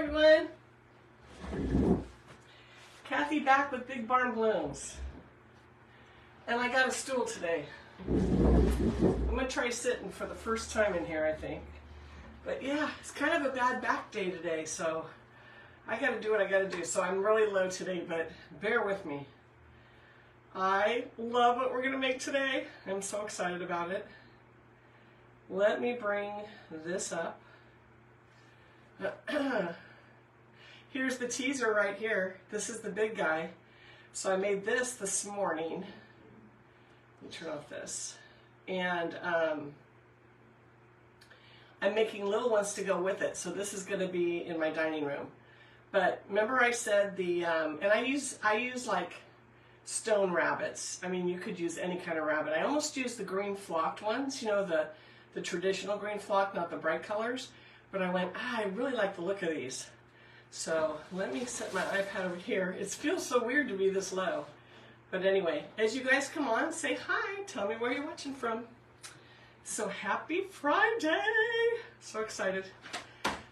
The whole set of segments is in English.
everyone. Kathy back with Big Barn Blooms. And I got a stool today. I'm going to try sitting for the first time in here, I think. But yeah, it's kind of a bad back day today, so I got to do what I got to do. So I'm really low today, but bear with me. I love what we're going to make today. I'm so excited about it. Let me bring this up. Here's the teaser right here. This is the big guy. So I made this morning. Let me turn off this. And I'm making little ones to go with it. So this is going to be in my dining room. But remember I said and I use like stone rabbits. I mean, you could use any kind of rabbit. I almost use the green flocked ones, you know, the traditional green flock, not the bright colors. But I went, I really like the look of these. So let me set my iPad over here. It feels so weird to be this low. But anyway, as you guys come on, say hi. Tell me where you're watching from. So happy Friday. So excited.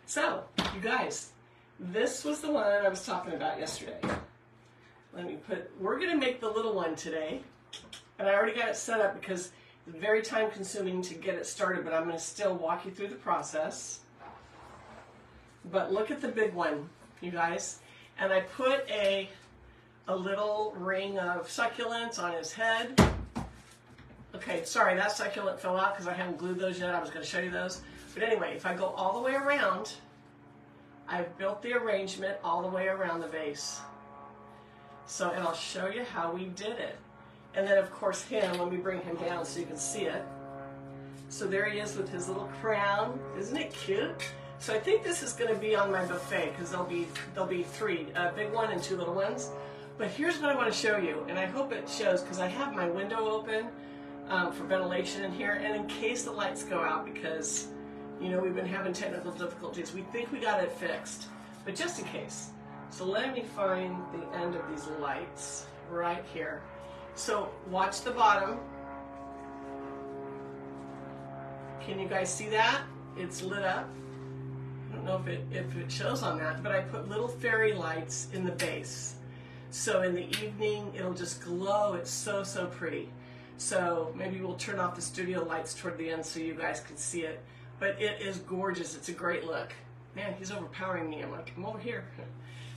So, you guys, this was the one I was talking about yesterday. We're going to make the little one today. And I already got it set up because it's very time consuming to get it started, but I'm going to still walk you through the process. But look at the big one, you guys. And I put a little ring of succulents on his head. Okay, sorry, that succulent fell out because I haven't glued those yet. I was going to show you those. But anyway, if I go all the way around, I've built the arrangement all the way around the vase. So, and I'll show you how we did it. And then, of course, let me bring him down so you can see it. So there he is with his little crown. Isn't it cute? So I think this is going to be on my buffet because there'll be three, a big one and two little ones. But here's what I want to show you, and I hope it shows because I have my window open for ventilation in here, and in case the lights go out because, you know, we've been having technical difficulties. We think we got it fixed, but just in case. So let me find the end of these lights right here. So watch the bottom. Can you guys see that? It's lit up. I don't know if it shows on that, but I put little fairy lights in the base. So in the evening, it'll just glow. It's so, so pretty. So maybe we'll turn off the studio lights toward the end so you guys can see it. But it is gorgeous. It's a great look. Man, he's overpowering me. I'm like, I'm over here.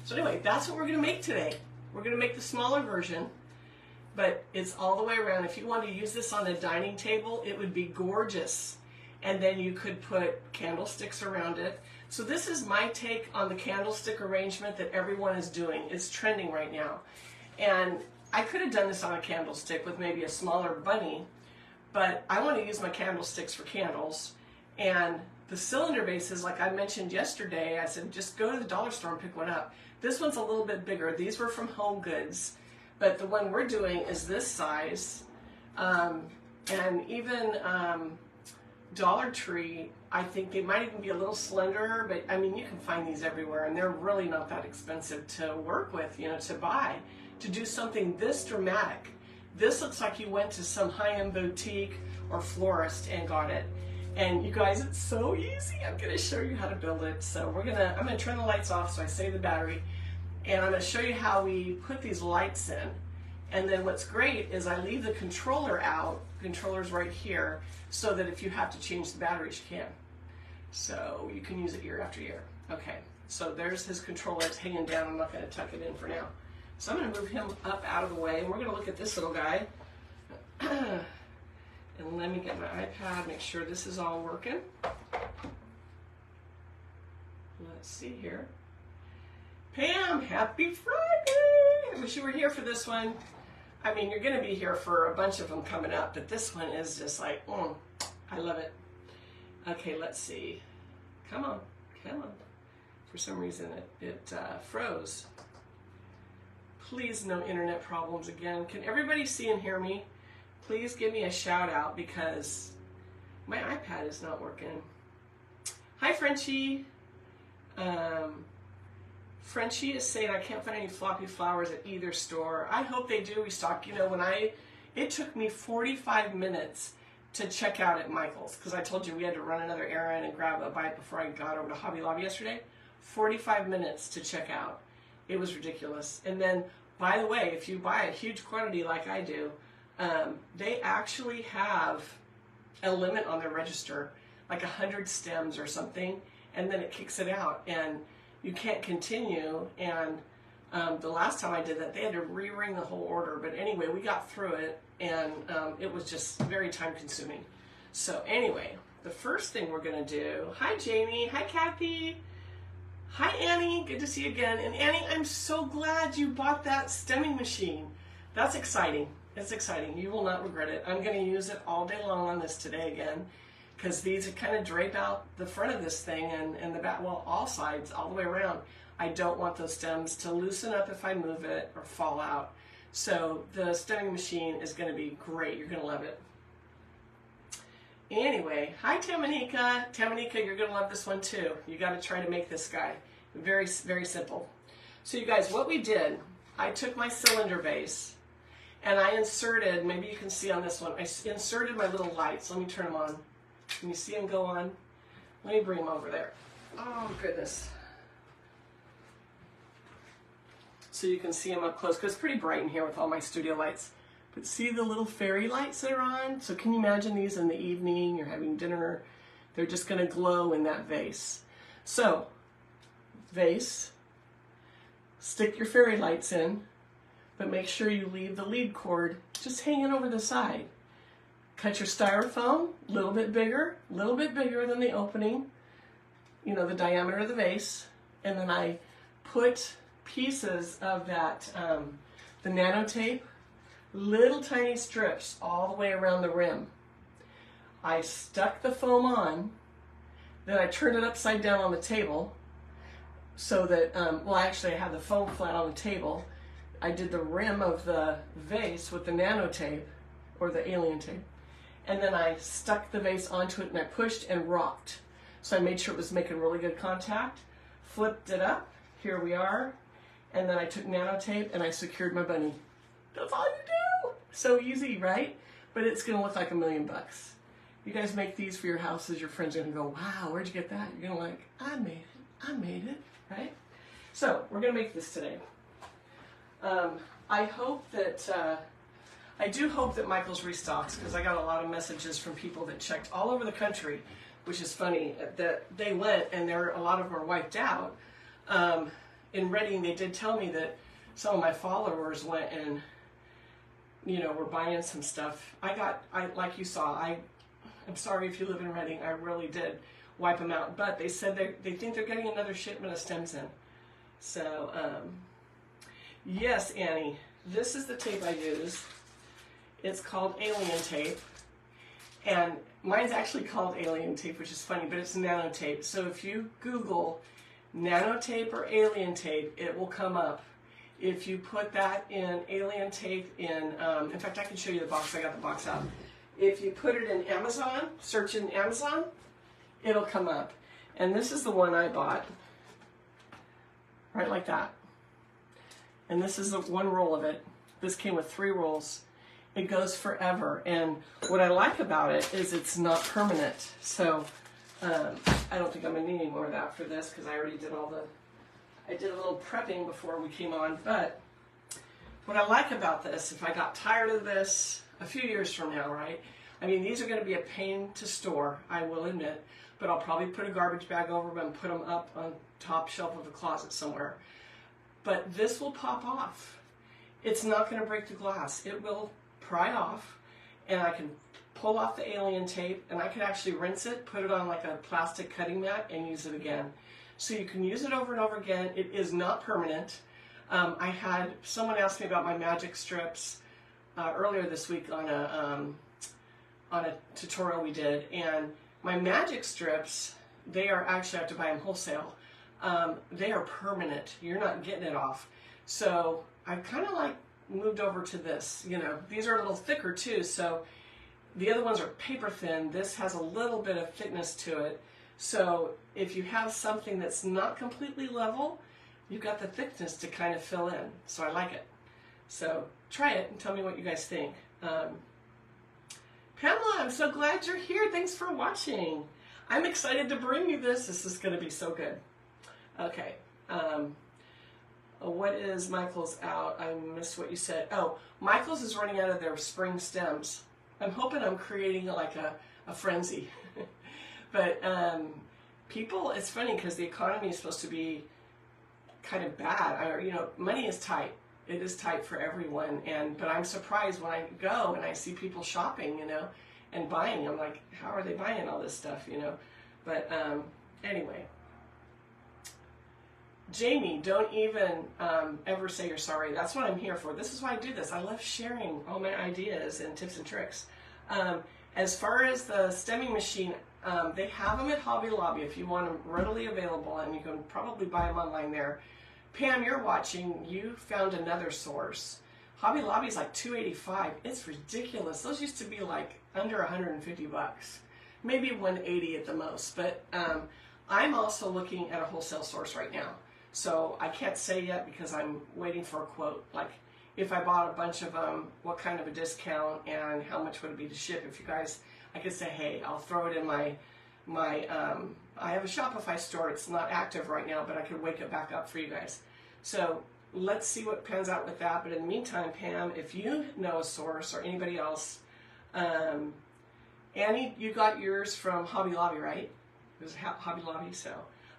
So anyway, that's what we're going to make today. We're going to make the smaller version, but it's all the way around. If you want to use this on a dining table, it would be gorgeous. And then you could put candlesticks around it. So this is my take on the candlestick arrangement that everyone is doing. It's trending right now. And I could have done this on a candlestick with maybe a smaller bunny, but I want to use my candlesticks for candles. And the cylinder bases, like I mentioned yesterday, I said just go to the dollar store and pick one up. This one's a little bit bigger. These were from Home Goods, but the one we're doing is this size. And even Dollar Tree, I think they might even be a little slenderer, but I mean, you can find these everywhere, and they're really not that expensive to work with, you know, to buy, to do something this dramatic. This looks like you went to some high-end boutique or florist and got it. And you guys, it's so easy. I'm going to show you how to build it. So I'm going to turn the lights off so I save the battery, and I'm going to show you how we put these lights in. And then what's great is I leave the controller out. The controller's right here, so that if you have to change the batteries, you can. So you can use it year after year. Okay, so there's his controller. It's hanging down. I'm not going to tuck it in for now. So I'm going to move him up out of the way, and we're going to look at this little guy. And let me get my iPad, make sure this is all working. Let's see here. Pam, happy Friday! I wish you were here for this one. I mean, you're going to be here for a bunch of them coming up, but this one is just like, I love it. Okay, let's see. Come on, come on. For some reason, it froze. Please, no internet problems again. Can everybody see and hear me? Please give me a shout out because my iPad is not working. Hi, Frenchie. Frenchie is saying I can't find any floppy flowers at either store. I hope they do restock. You know, it took me 45 minutes to check out at Michael's because I told you we had to run another errand and grab a bite before I got over to Hobby Lobby yesterday. 45 minutes to check out. It was ridiculous. And then, by the way, if you buy a huge quantity like I do, they actually have a limit on their register, like 100 stems or something, and then it kicks it out, and you can't continue. And the last time I did that, they had to re-ring the whole order. But anyway, we got through it, and it was just very time-consuming. So anyway, the first thing we're going to do, hi Jamie, hi Kathy, hi Annie, good to see you again. And Annie, I'm so glad you bought that stemming machine. That's exciting. It's exciting. You will not regret it. I'm going to use it all day long on this today again, because these kind of drape out the front of this thing and the back, well, all sides, all the way around. I don't want those stems to loosen up if I move it or fall out. So the stemming machine is going to be great. You're going to love it. Anyway, hi Tamanika. Tamanika, you're going to love this one too. You got to try to make this guy. Very, very simple. So you guys, what we did, I took my cylinder vase and I inserted, maybe you can see on this one, I inserted my little lights. Let me turn them on. Can you see them go on? Let me bring them over there. Oh goodness. So you can see them up close, because it's pretty bright in here with all my studio lights. But see the little fairy lights that are on? So can you imagine these in the evening, you're having dinner, they're just gonna glow in that vase. So, vase, stick your fairy lights in, but make sure you leave the lead cord just hanging over the side. Cut your styrofoam, a little bit bigger than the opening, you know, the diameter of the vase, and then I put pieces of that, the Nanotape, little tiny strips all the way around the rim. I stuck the foam on, then I turned it upside down on the table so that, well actually I had the foam flat on the table. I did the rim of the vase with the Nanotape, or the Alien Tape, and then I stuck the vase onto it and I pushed and rocked. So I made sure it was making really good contact, flipped it up, here we are, and then I took Nanotape and I secured my bunny. That's all you do. So easy, right? But it's gonna look like $1,000,000. You guys make these for your houses, your friends are gonna go, wow, where'd you get that? You're gonna like, I made it, right? So we're gonna make this today. I hope that, I do hope that Michael's restocks, because I got a lot of messages from people that checked all over the country, which is funny, that they went and a lot of them are wiped out. In Reading, they did tell me that some of my followers went and, you know, were buying some stuff. Like you saw, I'm sorry if you live in Reading, I really did wipe them out. But they said they think they're getting another shipment of stems in. So, yes, Annie, this is the tape I use. It's called Alien Tape. And mine's actually called Alien Tape, which is funny, but it's Nanotape. So if you Google Nanotape or Alien Tape, it will come up. If you put that in Alien Tape in fact, I can show you the box. I got the box out. If you put it in Amazon, search in Amazon, it'll come up. And this is the one I bought, right like that. And this is the one roll of it. This came with 3 rolls. It goes forever. And what I like about it is it's not permanent. So I don't think I'm gonna need any more of that for this, because I already did I did a little prepping before we came on. But what I like about this, if I got tired of this a few years from now, right? I mean, these are gonna be a pain to store, I will admit, but I'll probably put a garbage bag over them and put them up on top shelf of a closet somewhere. But this will pop off. It's not gonna break the glass. It will pry off, and I can pull off the Alien Tape, and I can actually rinse it, put it on like a plastic cutting mat, and use it again. So you can use it over and over again. It is not permanent. I had someone ask me about my magic strips earlier this week on a tutorial we did, and my magic strips, they are actually, I have to buy them wholesale. They are permanent. You're not getting it off. So I've kind of like moved over to this. You know, these are a little thicker too, so the other ones are paper thin. This has a little bit of thickness to it. So if you have something that's not completely level, you've got the thickness to kind of fill in. So I like it. So try it and tell me what you guys think. Pamela, I'm so glad you're here. Thanks for watching. I'm excited to bring you this. This is going to be so good. Okay. What is Michael's out? I missed what you said. Oh, Michael's is running out of their spring stems. I'm hoping I'm creating like a frenzy. But people, it's funny because the economy is supposed to be kind of bad. Money is tight. It is tight for everyone. But I'm surprised when I go and I see people shopping, and buying. I'm like, how are they buying all this stuff, But anyway. Jamie, don't even ever say you're sorry. That's what I'm here for. This is why I do this. I love sharing all my ideas and tips and tricks. As far as the stemming machine, they have them at Hobby Lobby if you want them readily available, and you can probably buy them online there. Pam, you're watching. You found another source. Hobby Lobby is like $285. It's ridiculous. Those used to be like under $150, maybe $180 at the most. But I'm also looking at a wholesale source right now. So I can't say yet because I'm waiting for a quote. Like if I bought a bunch of them, what kind of a discount and how much would it be to ship? If you guys, I could say, hey, I'll throw it in my I have a Shopify store. It's not active right now, but I could wake it back up for you guys. So let's see what pans out with that. But in the meantime, Pam, if you know a source or anybody else, Annie, you got yours from Hobby Lobby, right? It was Hobby Lobby, so.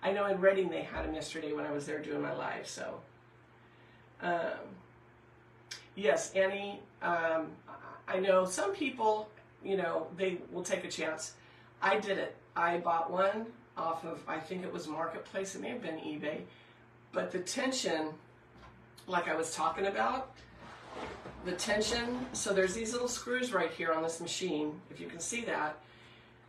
I know in Reading they had them yesterday when I was there doing my live, so. Yes, Annie, I know some people, they will take a chance. I did it. I bought one off of, I think it was Marketplace, it may have been eBay, but the tension, like I was talking about, the tension, so there's these little screws right here on this machine, if you can see that,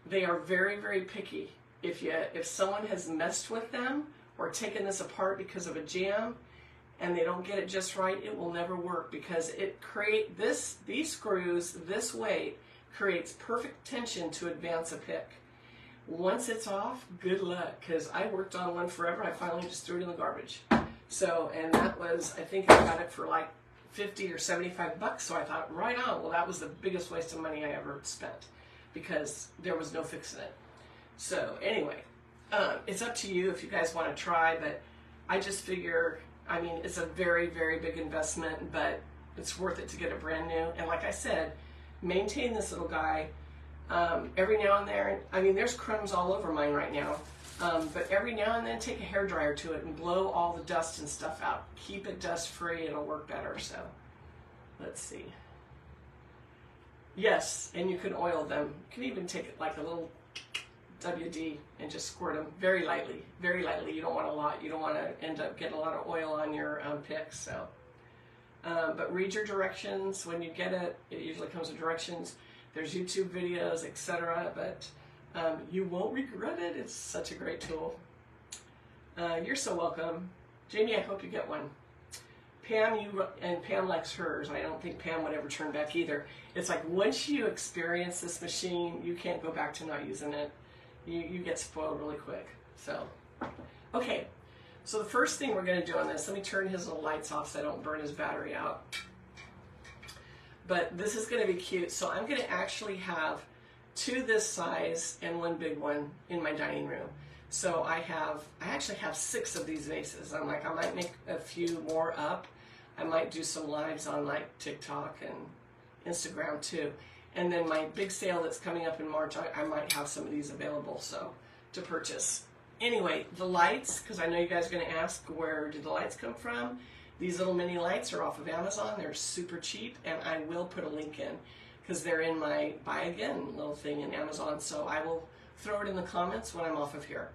they are very, very picky. If someone has messed with them or taken this apart because of a jam and they don't get it just right, it will never work because these screws, this weight creates perfect tension to advance a pick. Once it's off, good luck, because I worked on one forever. I finally just threw it in the garbage. So, and that was, I think I got it for like 50 or 75 bucks. So I thought, right on. Well, that was the biggest waste of money I ever spent because there was no fixing it. So anyway, it's up to you if you guys want to try, but I just figure, it's a very, very big investment, but it's worth it to get it brand new. And like I said, maintain this little guy. Every now and then, there's crumbs all over mine right now, but every now and then take a hairdryer to it and blow all the dust and stuff out. Keep it dust free, it'll work better. So let's see. Yes, and you can oil them. You can even take it like a little WD and just squirt them very lightly, very lightly. You don't want a lot. You don't want to end up getting a lot of oil on your picks. So, but read your directions when you get it. It usually comes with directions. There's YouTube videos, etc. But you won't regret it. It's such a great tool. You're so welcome, Jamie. I hope you get one. Pam, Pam likes hers. I don't think Pam would ever turn back either. It's like once you experience this machine, you can't go back to not using it. You get spoiled really quick. So, okay. So the first thing we're going to do on this, let me turn his little lights off so I don't burn his battery out. But this is going to be cute. So I'm going to actually have two this size and one big one in my dining room. So I actually have 6 of these vases. I'm like, I might make a few more up. I might do some lives on like TikTok and Instagram too. And then my big sale that's coming up in March, I might have some of these available to purchase. Anyway, the lights, because I know you guys are going to ask, where did the lights come from? These little mini lights are off of Amazon. They're super cheap, and I will put a link in because they're in my buy again little thing in Amazon. So I will throw it in the comments when I'm off of here.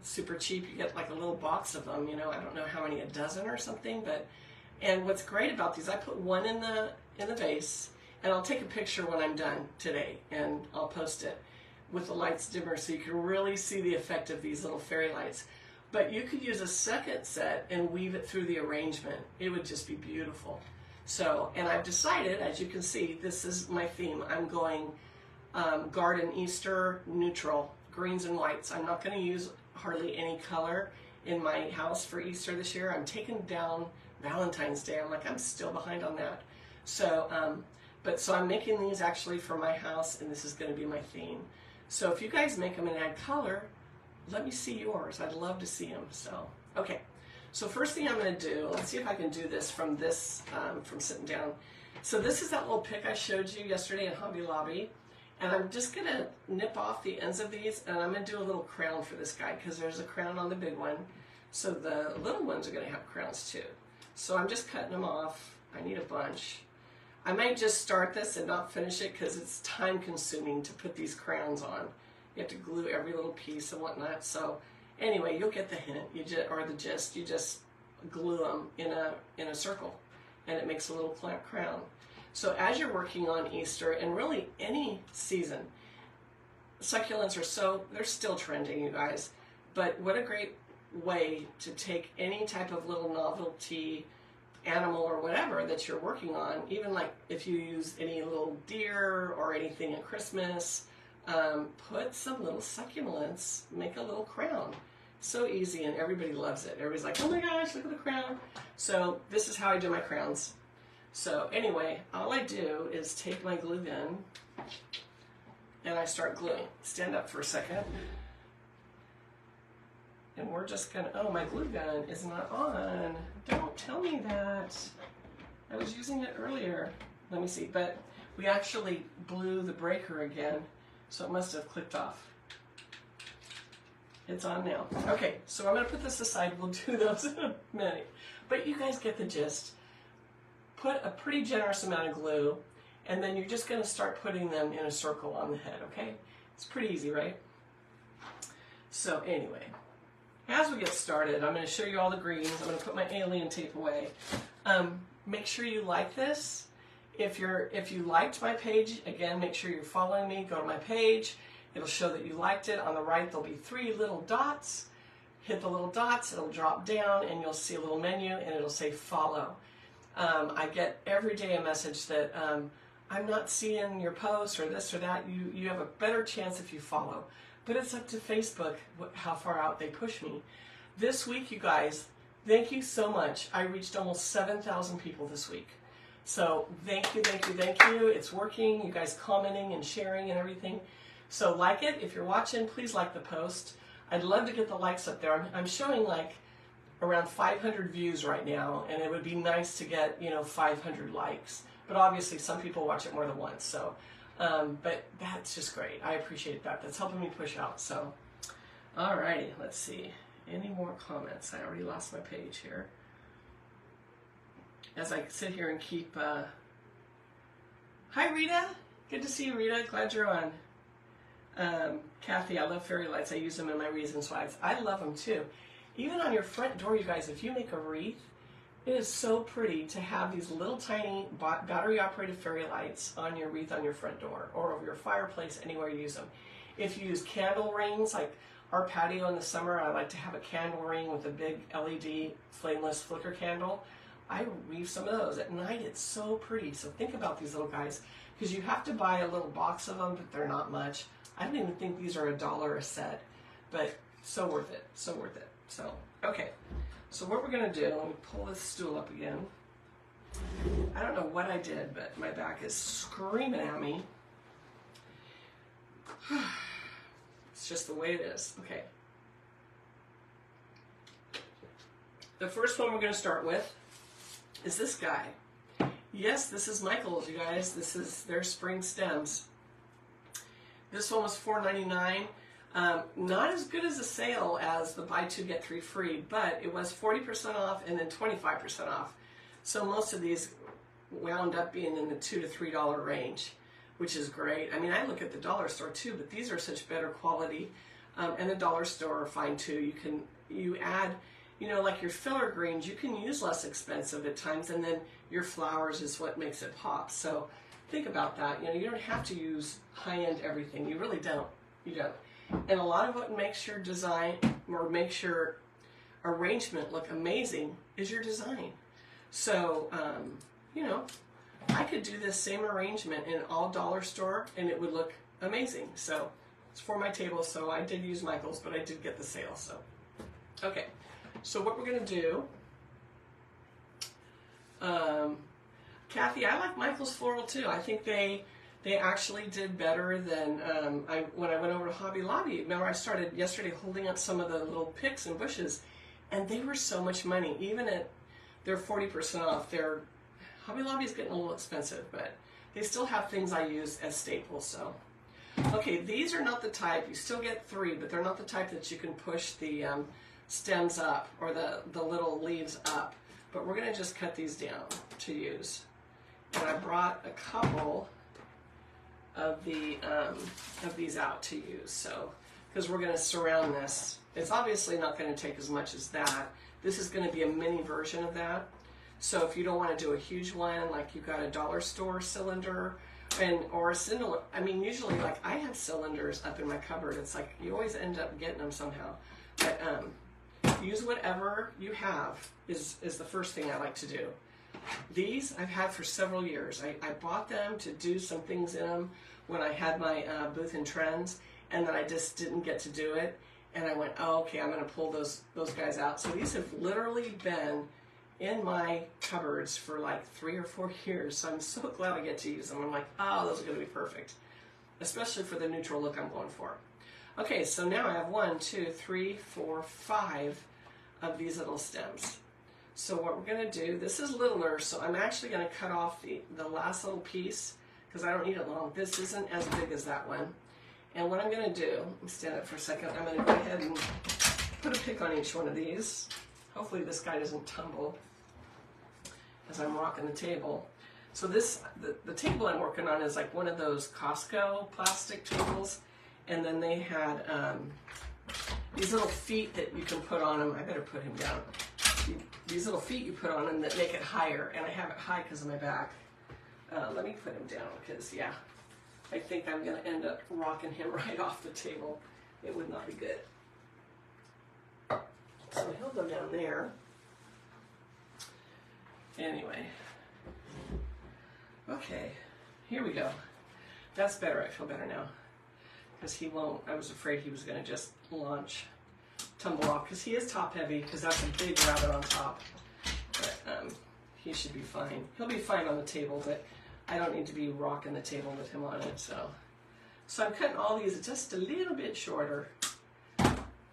Super cheap. You get like a little box of them. I don't know how many, a dozen or something. And what's great about these, I put one in the vase. And I'll take a picture when I'm done today, and I'll post it with the lights dimmer so you can really see the effect of these little fairy lights. But you could use a second set and weave it through the arrangement. It would just be beautiful. So, and I've decided, as you can see, this is my theme. I'm going garden Easter neutral, greens and whites. I'm not going to use hardly any color in my house for Easter this year. I'm taking down Valentine's Day. I'm still behind on that. So, so I'm making these actually for my house, and this is going to be my theme. So if you guys make them and add color, let me see yours. I'd love to see them. So Okay, so first thing I'm going to do, let's see if I can do this from from sitting down. So this is that little pick I showed you yesterday at Hobby Lobby. And I'm just going to nip off the ends of these, and I'm going to do a little crown for this guy because there's a crown on the big one. So the little ones are going to have crowns too. So I'm just cutting them off. I need a bunch. I might just start this and not finish it because it's time consuming to put these crowns on. You have to glue every little piece and whatnot. So anyway, you'll get the hint, or the gist. You just glue them in a circle, and it makes a little crown. So as you're working on Easter, and really any season, succulents they're still trending, you guys. But what a great way to take any type of little novelty animal or whatever that you're working on, even like if you use any little deer or anything at Christmas, put some little succulents, make a little crown. So easy, and everybody loves it. Everybody's like, oh my gosh, look at the crown. So this is how I do my crowns. So anyway, all I do is take my glue gun and I start gluing. Stand up for a second. And we're just gonna, oh, my glue gun is not on. Don't tell me that. I was using it earlier. Let me see, but we actually blew the breaker again, so it must have clicked off. It's on now. Okay, so I'm gonna put this aside. We'll do those in a minute. But you guys get the gist. Put a pretty generous amount of glue, and then you're just going to start putting them in a circle on the head, okay? It's pretty easy, right? So anyway, as we get started, I'm going to show you all the greens. I'm going to put my alien tape away. Make sure you like this. If you liked my page, again, make sure you're following me. Go to my page. It'll show that you liked it. On the right, there'll be 3 little dots. Hit the little dots. It'll drop down, and you'll see a little menu, and it'll say follow. I get every day a message that I'm not seeing your post or this or that. You have a better chance if you follow. But it's up to Facebook how far out they push me. This week, you guys, thank you so much. I reached almost 7,000 people this week. So thank you, thank you, thank you. It's working. You guys commenting and sharing and everything. So like it. If you're watching, please like the post. I'd love to get the likes up there. I'm showing like around 500 views right now, and it would be nice to get 500 likes, but obviously some people watch it more than once, so but that's just great. I appreciate that. That's helping me push out. So alrighty, let's see, any more comments? I already lost my page here as I sit here and keep hi Rita, good to see you, Rita. Glad you're on. Kathy, I love fairy lights. I use them in my wreaths and swags. I love them too. Even on your front door, you guys, if you make a wreath, it is so pretty to have these little tiny battery-operated fairy lights on your wreath on your front door or over your fireplace, anywhere you use them. If you use candle rings, like our patio in the summer, I like to have a candle ring with a big LED flameless flicker candle. I weave some of those. At night, it's so pretty. So think about these little guys, because you have to buy a little box of them, but they're not much. I don't even think these are $1 a set, but so worth it, so worth it. So, okay, so what we're going to do, let me pull this stool up again. I don't know what I did, but my back is screaming at me. It's just the way it is. Okay. The first one we're going to start with is this guy. Yes, this is Michael's, you guys. This is their spring stems. This one was $4.99. Not as good as a sale as the buy 2 get 3 free, but it was 40% off and then 25% off. So most of these wound up being in the $2 to $3 range, which is great. I mean, I look at the dollar store too, but these are such better quality, and the dollar store are fine too. You add, like your filler greens, you can use less expensive at times, and then your flowers is what makes it pop. So think about that. You don't have to use high-end everything. You really don't. You don't. And a lot of what makes your design or makes your arrangement look amazing is your design. So, I could do this same arrangement in all dollar store and it would look amazing. So it's for my table, so I did use Michael's, but I did get the sale. So, okay. So what we're going to do, Kathy, I like Michael's Floral too. I think they actually did better than when I went over to Hobby Lobby. Remember, I started yesterday holding up some of the little picks and bushes, And they were so much money. Even at they're 40% off. Their Hobby Lobby is getting a little expensive, but they still have things I use as staples. So, okay, these are not the type. You still get 3, but they're not the type that you can push the stems up or the little leaves up. But we're going to just cut these down to use. And I brought a couple of these out to use. So, because we're going to surround this. It's obviously not going to take as much as that. This is going to be a mini version of that. So if you don't want to do a huge one, like you've got a dollar store cylinder, or a cylinder, I mean, usually like I have cylinders up in my cupboard. It's like you always end up getting them somehow. But use whatever you have is the first thing I like to do. These I've had for several years. I bought them to do some things in them when I had my booth in Trends, and then I just didn't get to do it. And I went, oh, okay, I'm going to pull those guys out. So these have literally been in my cupboards for like 3 or 4 years. So I'm so glad I get to use them. I'm like, oh, those are going to be perfect, especially for the neutral look I'm going for. Okay, so now I have 1, 2, 3, 4, 5 of these little stems. So what we're going to do, this is littler, so I'm actually going to cut off the last little piece because I don't need it long. This isn't as big as that one. And what I'm going to do, let me stand up for a second, I'm going to go ahead and put a pick on each one of these. Hopefully this guy doesn't tumble as I'm rocking the table. So this, the table I'm working on is like one of those Costco plastic tables, and then they had these little feet that you can put on them. I better put him down. These little feet you put on them that make it higher, and I have it high because of my back. Let me put him down because, yeah, I think I'm going to end up rocking him right off the table. It would not be good. So he'll go down there. Anyway. Okay, here we go. That's better. I feel better now. Because he won't, I was afraid he was going to just tumble off. Because he is top heavy, because that's a big rabbit on top. But he should be fine. He'll be fine on the table, but I don't need to be rocking the table with him on it. So I'm cutting all these just a little bit shorter.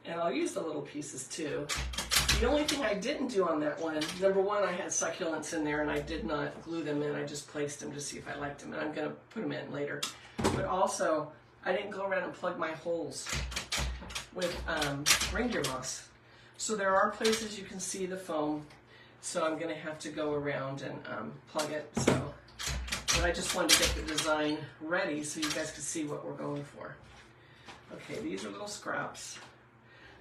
And I'll use the little pieces too. The only thing I didn't do on that one, number one, I had succulents in there and I did not glue them in. I just placed them to see if I liked them, and I'm going to put them in later. But also, I didn't go around and plug my holes with reindeer moss. So there are places you can see the foam, so I'm going to have to go around and plug it. So, but I just wanted to get the design ready so you guys could see what we're going for. Okay, these are little scraps.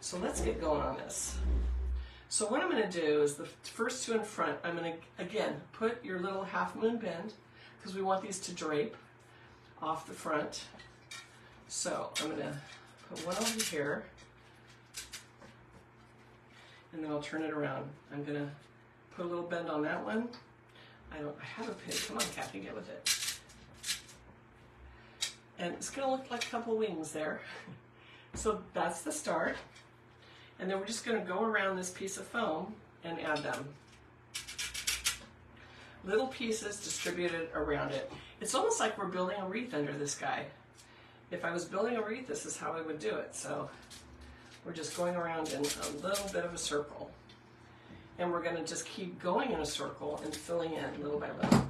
So let's get going on this. So what I'm going to do is the first two in front, I'm going to, again, put your little half moon bend, because we want these to drape off the front. So I'm going to put one over here, and then I'll turn it around. I'm going to put a little bend on that one. I have a pin. Come on, Kathy, get with it. And it's going to look like a couple wings there. So that's the start. And then we're just going to go around this piece of foam and add them. Little pieces distributed around it. It's almost like we're building a wreath under this guy. If I was building a wreath, this is how I would do it. So we're just going around in a little bit of a circle. And we're going to just keep going in a circle and filling in little by little.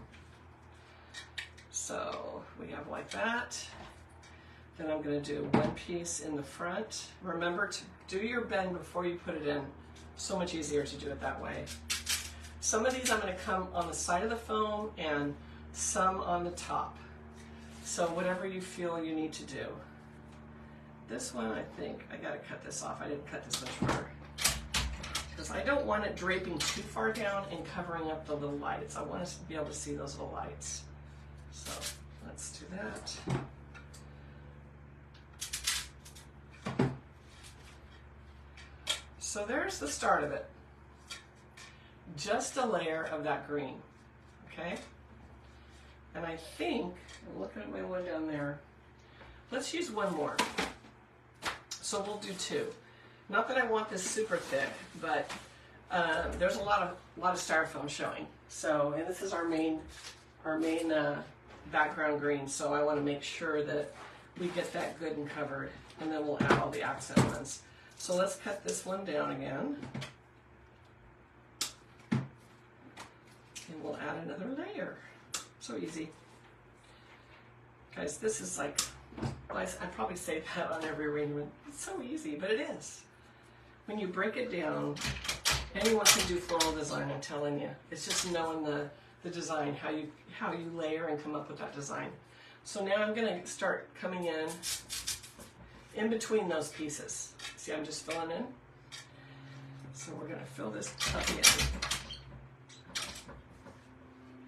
So we have like that. Then I'm going to do one piece in the front. Remember to do your bend before you put it in. So much easier to do it that way. Some of these I'm going to come on the side of the foam and some on the top. So whatever you feel you need to do. This one, I think I got to cut this off. I didn't cut this much further, because I don't want it draping too far down and covering up the little lights. I want us to be able to see those little lights. So let's do that. So there's the start of it. Just a layer of that green, okay? And I think, I'm looking at my one down there, let's use one more. So we'll do two. Not that I want this super thick, but there's a lot of styrofoam showing. So, and this is our main background green, so I want to make sure that we get that good and covered, and then we'll add all the accent ones. So let's cut this one down again. we'll add another layer. So easy. Guys, this is like, I probably say that on every arrangement. It's so easy, but it is. When you break it down, anyone can do floral design, I'm telling you. It's just knowing the design, how you layer and come up with that design. So now I'm going to start coming in between those pieces. See, I'm just filling in. So we're going to fill this up again.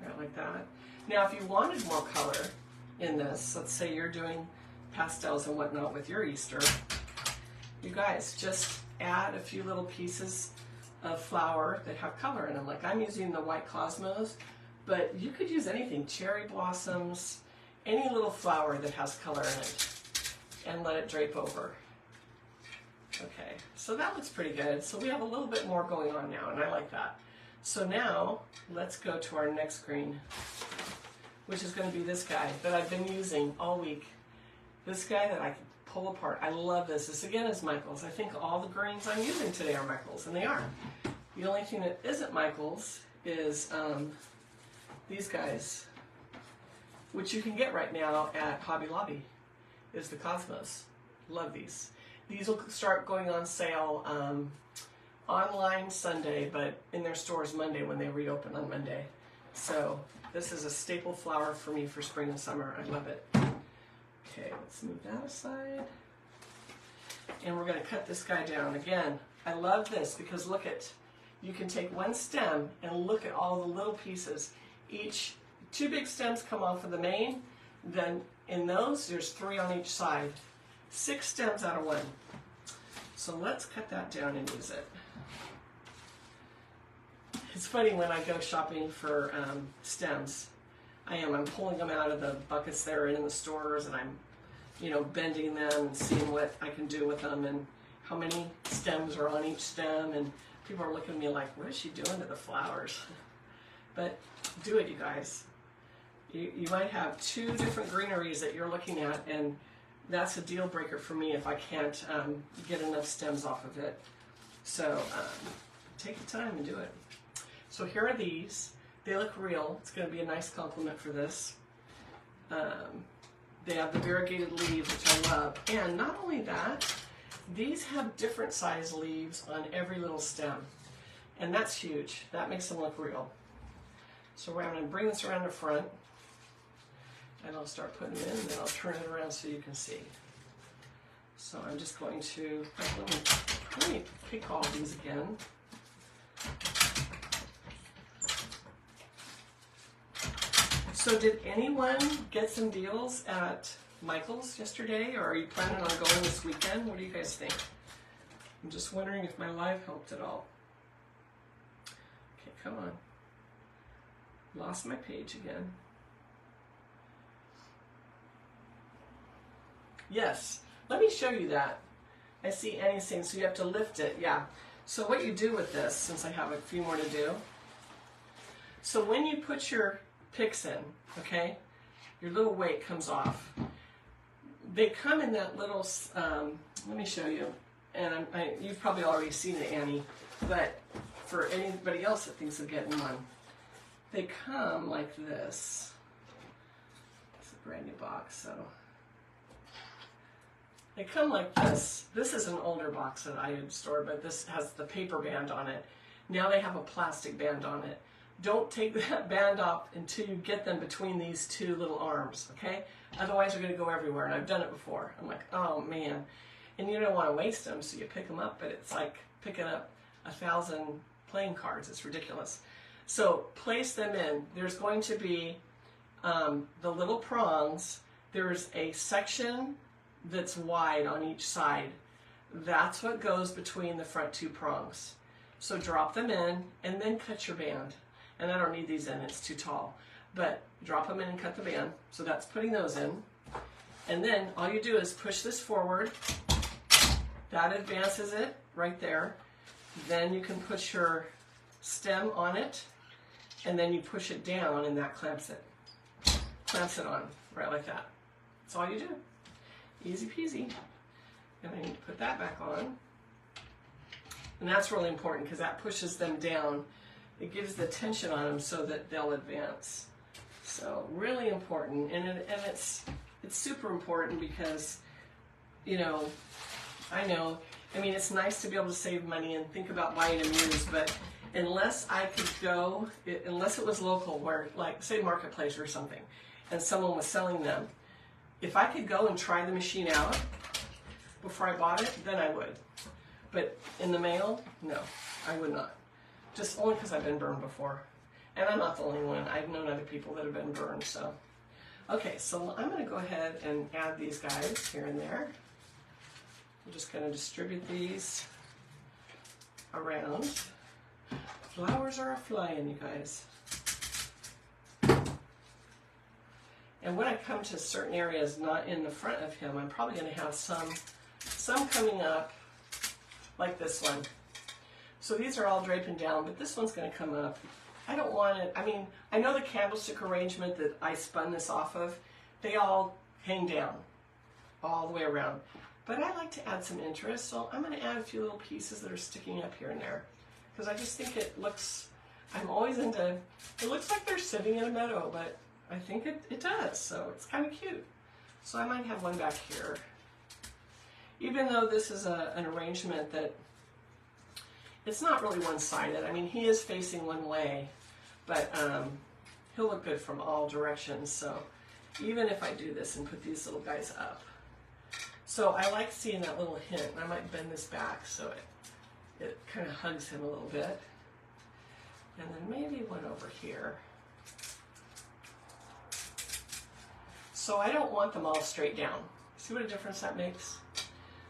Right, like that. Now, if you wanted more color in this, let's say you're doing pastels and whatnot with your Easter, you guys just add a few little pieces of flower that have color in them. Like I'm using the white cosmos, but you could use anything, cherry blossoms, any little flower that has color in it, and let it drape over. Okay, so that looks pretty good. So we have a little bit more going on now, and I like that. So now let's go to our next green, which is going to be this guy that I've been using all week. This guy that I can pull apart. I love this. This again is Michaels. I think all the greens I'm using today are Michaels, and they are. The only thing that isn't Michaels is these guys, which you can get right now at Hobby Lobby, is the Cosmos. Love these. These will start going on sale online Sunday, but in their stores Monday when they reopen on Monday. So this is a staple flower for me for spring and summer. I love it. Okay, let's move that aside. And we're going to cut this guy down. Again, I love this because look at, you can take one stem and look at all the little pieces. Two big stems come off of the main, then in those there's 3 on each side. 6 stems out of 1. So let's cut that down and use it. It's funny when I go shopping for stems. I'm pulling them out of the buckets that are in the stores, and I'm, bending them and seeing what I can do with them and how many stems are on each stem. And people are looking at me like, what is she doing to the flowers? But do it, you guys. You might have 2 different greeneries that you're looking at, and that's a deal breaker for me if I can't get enough stems off of it. So take the time and do it. So here are these. They look real. It's going to be a nice complement for this. They have the variegated leaves, which I love. And not only that, these have different size leaves on every little stem. And that's huge. That makes them look real. So we're going to bring this around the front. And I'll start putting them in, and then I'll turn it around so you can see. So I'm just going to, let me pick all these again. So did anyone get some deals at Michael's yesterday, or are you planning on going this weekend? What do you guys think? I'm just wondering if my live helped at all. Okay, come on. Lost my page again. Yes, let me show you that. I see Annie saying, so you have to lift it. Yeah. So what you do with this, since I have a few more to do. So when you put your picks in, okay, your little weight comes off. They come in that little, let me show you. And you've probably already seen it, Annie, but for anybody else that thinks of getting one, they come like this. It's a brand new box, so. They come like this. This is an older box that I had stored, but this has the paper band on it. Now they have a plastic band on it. Don't take that band off until you get them between these 2 little arms, okay? Otherwise they're going to go everywhere, and I've done it before. I'm like, oh man. And you don't want to waste them, so you pick them up, but it's like picking up 1,000 playing cards. It's ridiculous. So place them in. There's going to be the little prongs. There's a section that's wide on each side. That's what goes between the front 2 prongs. So drop them in and then cut your band. And I don't need these in, it's too tall. But drop them in and cut the band. So that's putting those in. And then all you do is push this forward. That advances it right there. Then you can put your stem on it, and then you push it down and that clamps it. Clamps it on, right like that. That's all you do. Easy peasy. And I need to put that back on. And that's really important because that pushes them down it gives the tension on them so that they'll advance. So really important, and it's super important because, you know, I mean, it's nice to be able to save money and think about buying a Muse, but unless I could go, unless it was local, where, like, say Marketplace or something, and someone was selling them, if I could go and try the machine out before I bought it, then I would. But in the mail, no, I would not. Just only because I've been burned before. And I'm not the only one. I've known other people that have been burned, so. Okay, so I'm going to go ahead and add these guys here and there. I'm just going to distribute these around. Flowers are a-flying, you guys. And when I come to certain areas not in the front of him, I'm probably going to have some coming up, like this one. So these are all draping down, but this one's going to come up. I don't want it, I mean, I know the candlestick arrangement that I spun this off of, they all hang down all the way around. But I like to add some interest, so I'm going to add a few little pieces that are sticking up here and there. Because I just think it looks, I'm always into, it looks like they're sitting in a meadow, but I think it does, so it's kind of cute. So I might have one back here. Even though this is an arrangement that, it's not really one-sided. I mean, he is facing one way, but he'll look good from all directions. So even if I do this and put these little guys up. So I like seeing that little hint. I might bend this back so it kind of hugs him a little bit. And then maybe one over here. So I don't want them all straight down. See what a difference that makes?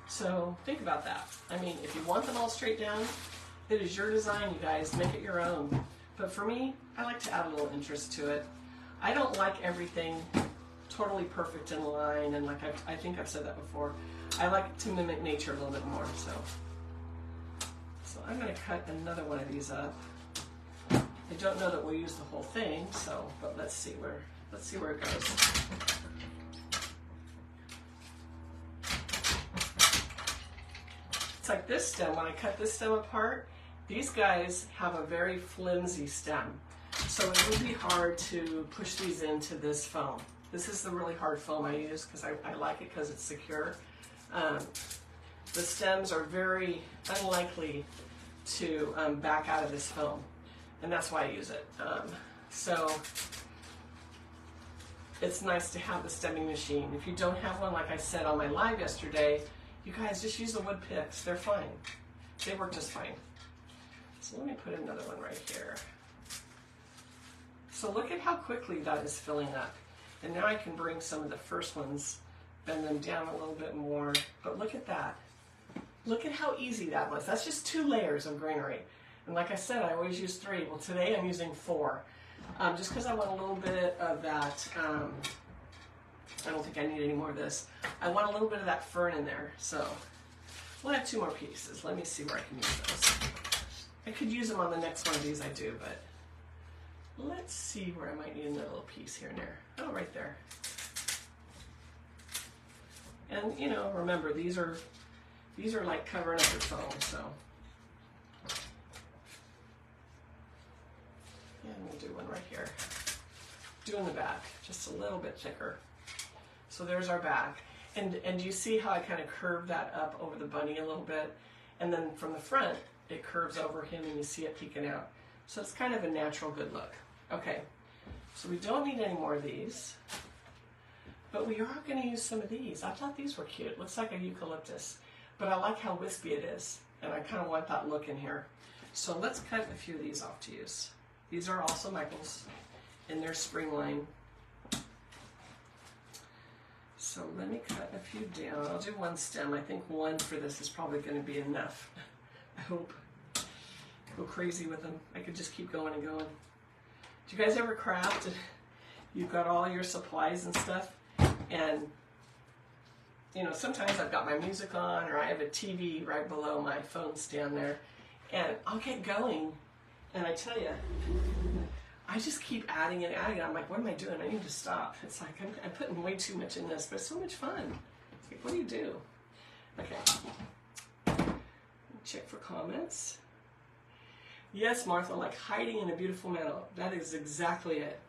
So think about that. I mean, if you want them all straight down, it is your design, you guys. Make it your own. But for me, I like to add a little interest to it. I don't like everything totally perfect in line, and like I think I've said that before. I like to mimic nature a little bit more. So I'm going to cut another one of these up. I don't know that we'll use the whole thing, but let's see where it goes. It's like this stem. When I cut this stem apart, these guys have a very flimsy stem, so it would be hard to push these into this foam. This is the really hard foam I use because I like it because it's secure. The stems are very unlikely to back out of this foam, and that's why I use it. So it's nice to have the stemming machine. If you don't have one, like I said on my live yesterday, you guys just use the wood picks. They're fine. They work just fine. So let me put another one right here. So look at how quickly that is filling up. And now I can bring some of the first ones, bend them down a little bit more. But look at that. Look at how easy that was. That's just 2 layers of greenery. And like I said, I always use 3. Well, today I'm using 4. Just because I want a little bit of that, I don't think I need any more of this. I want a little bit of that fern in there. So we'll have 2 more pieces. Let me see where I can use those. I could use them on the next one of these I do, but let's see where I might need another little piece here and there. Oh, right there. And you know, remember these are like covering up your foam, so. And we'll do one right here. Doing the back, just a little bit thicker. So there's our back. And do you see how I kind of curved that up over the bunny a little bit? And then from the front, it curves over him and you see it peeking out. So it's kind of a natural good look. Okay, so we don't need any more of these, but we are going to use some of these. I thought these were cute. Looks like a eucalyptus, but I like how wispy it is, and I kind of want that look in here. So let's cut a few of these off to use. These are also Michaels in their spring line. So let me cut a few down. I'll do 1 stem. I think 1 for this is probably going to be enough. I hope. Go crazy with them. I could just keep going and going. Do you guys ever craft? You've got all your supplies and stuff, and you know, sometimes I've got my music on, or I have a TV right below my phone stand there, and I'll get going, and I tell you, I just keep adding and adding. I'm like, what am I doing? I need to stop. It's like I'm putting way too much in this, but it's so much fun. It's like, what do you do? Okay. Check for comments. Yes, Martha, like hiding in a beautiful meadow. That is exactly it.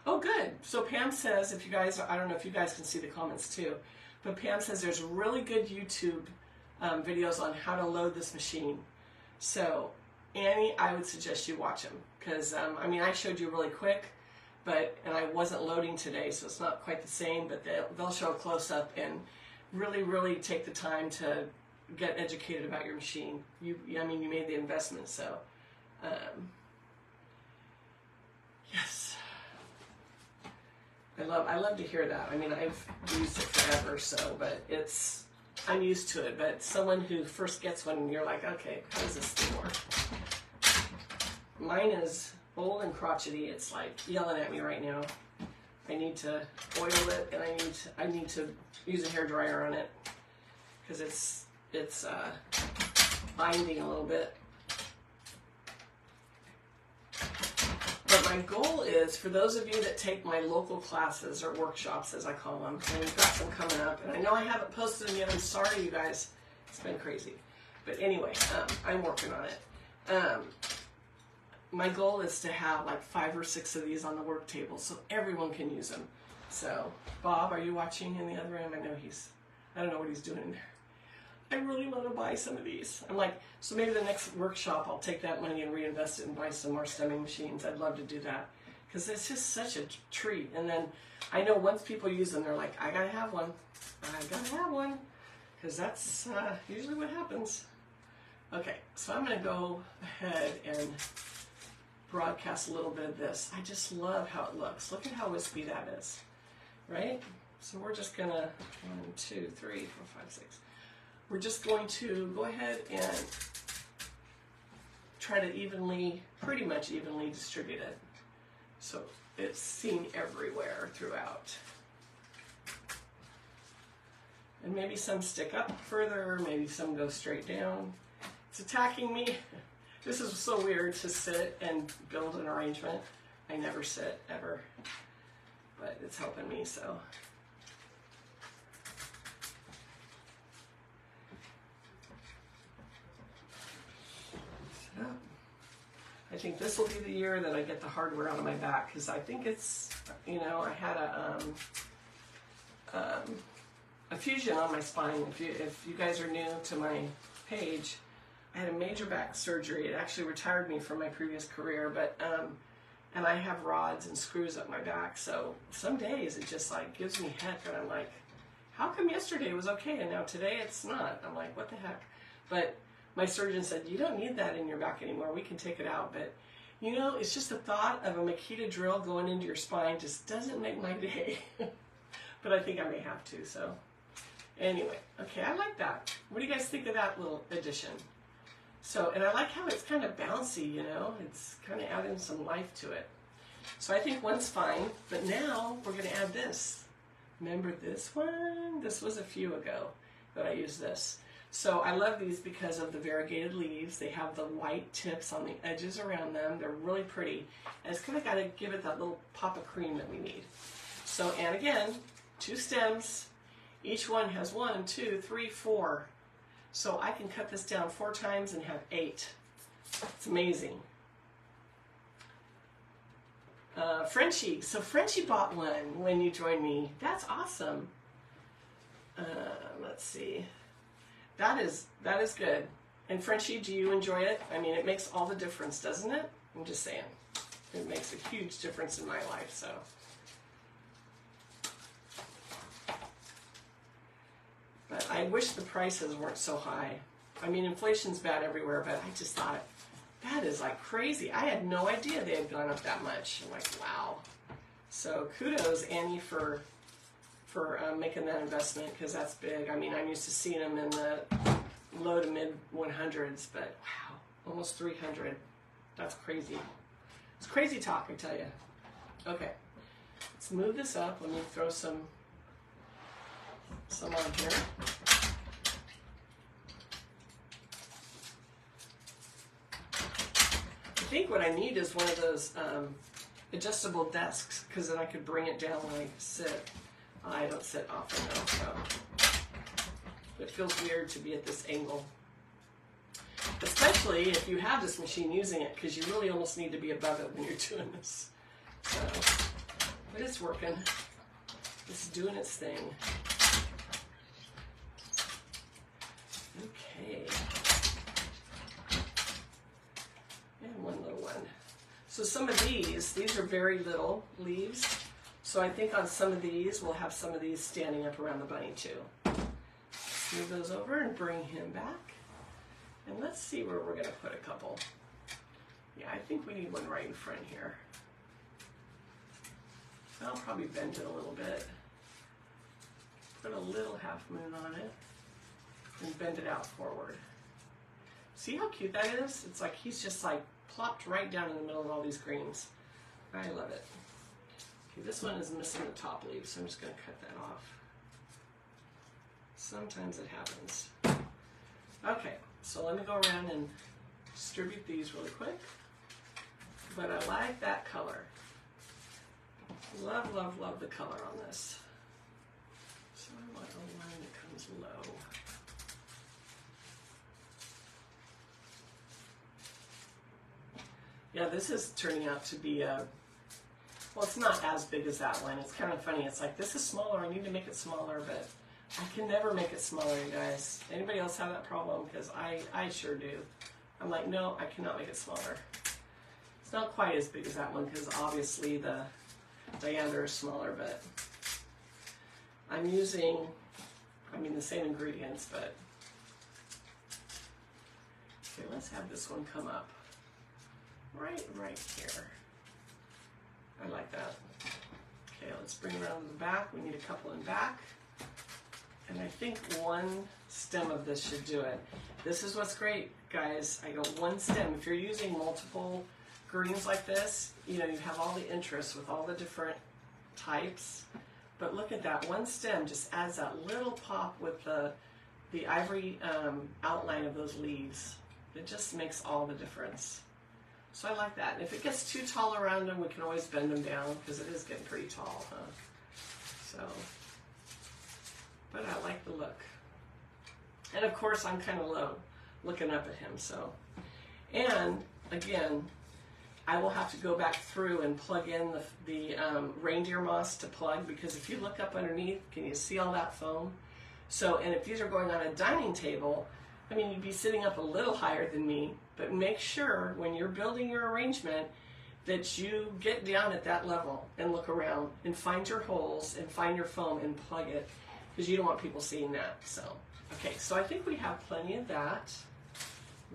Oh, good. So Pam says, if you guys, I don't know if you guys can see the comments too, but Pam says there's really good YouTube videos on how to load this machine. So Annie, I would suggest you watch them because, I mean, I showed you really quick, and I wasn't loading today, so it's not quite the same, but they'll show a close-up and really, really take the time to get educated about your machine. I mean, you made the investment, so yes. I love to hear that. I mean, I've used it forever, but I'm used to it. But someone who first gets one, you're like, okay, how does this thing work? Mine is old and crotchety. It's like yelling at me right now. I need to oil it, and I need to use a hair dryer on it because it's binding a little bit. But my goal is, for those of you that take my local classes or workshops, as I call them, and we've got some coming up, and I know I haven't posted them yet. I'm sorry, you guys. It's been crazy. But anyway, I'm working on it. My goal is to have like 5 or 6 of these on the work table so everyone can use them. So, Bob, are you watching in the other room? I know I don't know what he's doing in there. I really want to buy some of these. I'm like, so maybe the next workshop I'll take that money and reinvest it and buy some more stemming machines. I'd love to do that because it's just such a treat. And then I know once people use them, they're like, I gotta have one. I gotta have one, because that's usually what happens. Okay, so I'm gonna go ahead and broadcast a little bit of this. I just love how it looks. Look at how wispy that is, right? So we're just gonna 1, 2, 3, 4, 5, 6. We're just going to go ahead and try to pretty much evenly distribute it, so it's seen everywhere throughout. And maybe some stick up further, maybe some go straight down. It's attacking me. This is so weird to sit and build an arrangement. I never sit, ever. But it's helping me, so. I think this will be the year that I get the hardware out of my back, because I think it's, I had a fusion on my spine. If you guys are new to my page, I had a major back surgery. It actually retired me from my previous career, but and I have rods and screws up my back. So some days it just like gives me heck, and I'm like, how come yesterday was okay and now today it's not? I'm like, what the heck? But my surgeon said, you don't need that in your back anymore. We can take it out. But, it's just the thought of a Makita drill going into your spine just doesn't make my day. But I think I may have to, so. Anyway, okay, I like that. What do you guys think of that little addition? So, and I like how it's kind of bouncy, It's kind of adding some life to it. So I think one's fine, but now we're going to add this. Remember this one? This was a few ago that I used this. So I love these because of the variegated leaves. They have the white tips on the edges around them. They're really pretty. And it's kind of got to give it that little pop of cream that we need. So, and again, 2 stems. Each one has 1, 2, 3, 4. So I can cut this down 4 times and have 8. It's amazing. Frenchie. So Frenchie bought one when you joined me. That's awesome. Let's see. That is good. And Frenchie, do you enjoy it? I mean, it makes all the difference, doesn't it? I'm just saying. It makes a huge difference in my life, so. But I wish the prices weren't so high. I mean, inflation's bad everywhere, but I just thought, that is like crazy. I had no idea they had gone up that much. I'm like, wow. So kudos, Annie, for making that investment, because that's big. I mean, I'm used to seeing them in the low to mid 100s, but wow, almost 300. That's crazy. It's crazy talk, I tell you. Okay, let's move this up. Let me throw some on here. I think what I need is one of those adjustable desks, because then I could bring it down when I sit. I don't sit often though, so it feels weird to be at this angle. Especially if you have this machine using it, because you really almost need to be above it when you're doing this. So, but it's working. It's doing its thing. Okay. And one little one. So some of these are very little leaves. So I think on some of these, we'll have some of these standing up around the bunny too. Move those over and bring him back. And let's see where we're gonna put a couple. Yeah, I think we need one right in front here. I'll probably bend it a little bit. Put a little half moon on it and bend it out forward. See how cute that is? It's like he's just like plopped right down in the middle of all these greens. I love it. Okay, this one is missing the top leaf, so I'm just gonna cut that off. Sometimes it happens. Okay, so let me go around and distribute these really quick. But I like that color. Love, love, love the color on this. So I want a line that comes low. Yeah, this is turning out to be a, well, it's not as big as that one. It's kind of funny. It's like, this is smaller. I need to make it smaller, but I can never make it smaller, you guys. Anybody else have that problem? Because I sure do. I'm like, no, I cannot make it smaller. It's not quite as big as that one because obviously the diameter is smaller, but I'm using, the same ingredients, but okay, let's have this one come up right here. I like that. Okay, let's bring it around to the back. We need a couple in back. And I think one stem of this should do it. This is what's great, guys. I go one stem. If you're using multiple greens like this, you have all the interest with all the different types. But look at that. One stem just adds that little pop with the ivory outline of those leaves. It just makes all the difference. So I like that. And if it gets too tall around them, we can always bend them down because it is getting pretty tall, huh? So, but I like the look. And of course, I'm kind of low looking up at him, so. And again, I will have to go back through and plug in the reindeer moss to plug, because if you look up underneath, can you see all that foam? So, and if these are going on a dining table, you'd be sitting up a little higher than me, but make sure when you're building your arrangement that you get down at that level and look around and find your holes and find your foam and plug it, because you don't want people seeing that. So, okay, so I think we have plenty of that.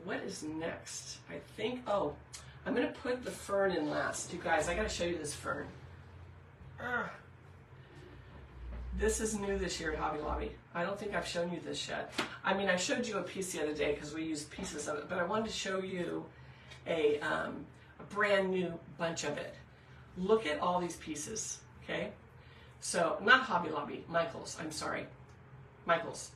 What is next? I think, oh, I'm going to put the fern in last. You guys, I got to show you this fern. This is new this year at Hobby Lobby. I don't think I've shown you this yet. I showed you a piece the other day because we used pieces of it, but I wanted to show you a brand new bunch of it. Look at all these pieces, okay? So, not Hobby Lobby, Michael's, I'm sorry. Michael's.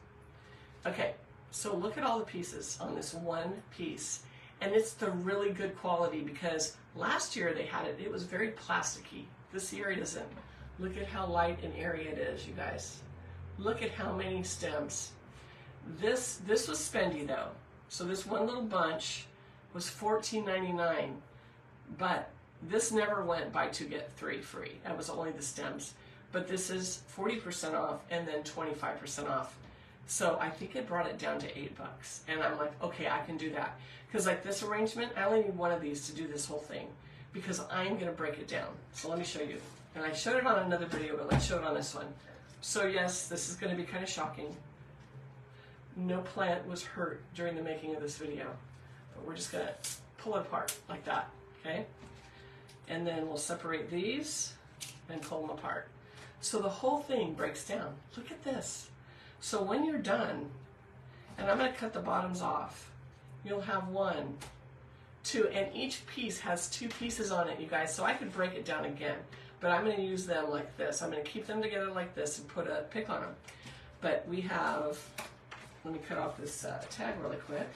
Okay, so look at all the pieces on this one piece. And it's the really good quality, because last year they had it, it was very plasticky. This year it isn't. Look at how light and airy it is, you guys. Look at how many stems. This was spendy though. So this one little bunch was $14.99, but this never went buy two get three free. That was only the stems. But this is 40% off and then 25% off. So I think it brought it down to $8. And I'm like, okay, I can do that. Because like this arrangement, I only need one of these to do this whole thing, because I'm going to break it down. So let me show you. And I showed it on another video, but let's show it on this one. So yes, this is going to be kind of shocking. No plant was hurt during the making of this video. But we're just going to pull it apart like that, okay? And then we'll separate these and pull them apart. So the whole thing breaks down. Look at this. So when you're done, and I'm going to cut the bottoms off, you'll have 1, 2, and each piece has 2 pieces on it, you guys, so I could break it down again, but I'm going to use them like this. I'm going to keep them together like this and put a pick on them. But we have, let me cut off this tag really quick.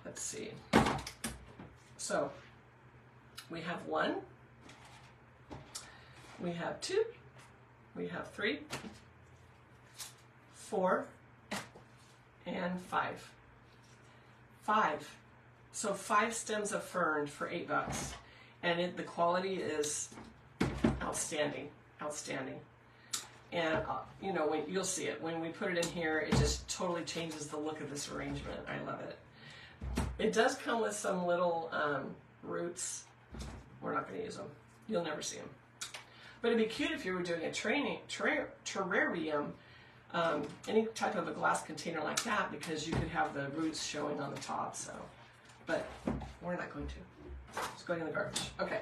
Let's see. So we have 1, we have 2, we have 3, 4, and 5. 5. So 5 stems of fern for $8. And the quality is outstanding, outstanding. And you know, you'll see it when we put it in here, it just totally changes the look of this arrangement. I love it. It does come with some little roots. We're not going to use them. You'll never see them. But it'd be cute if you were doing a terrarium, any type of a glass container like that, because you could have the roots showing on the top. So, but we're not going to. It's going in the garbage. Okay.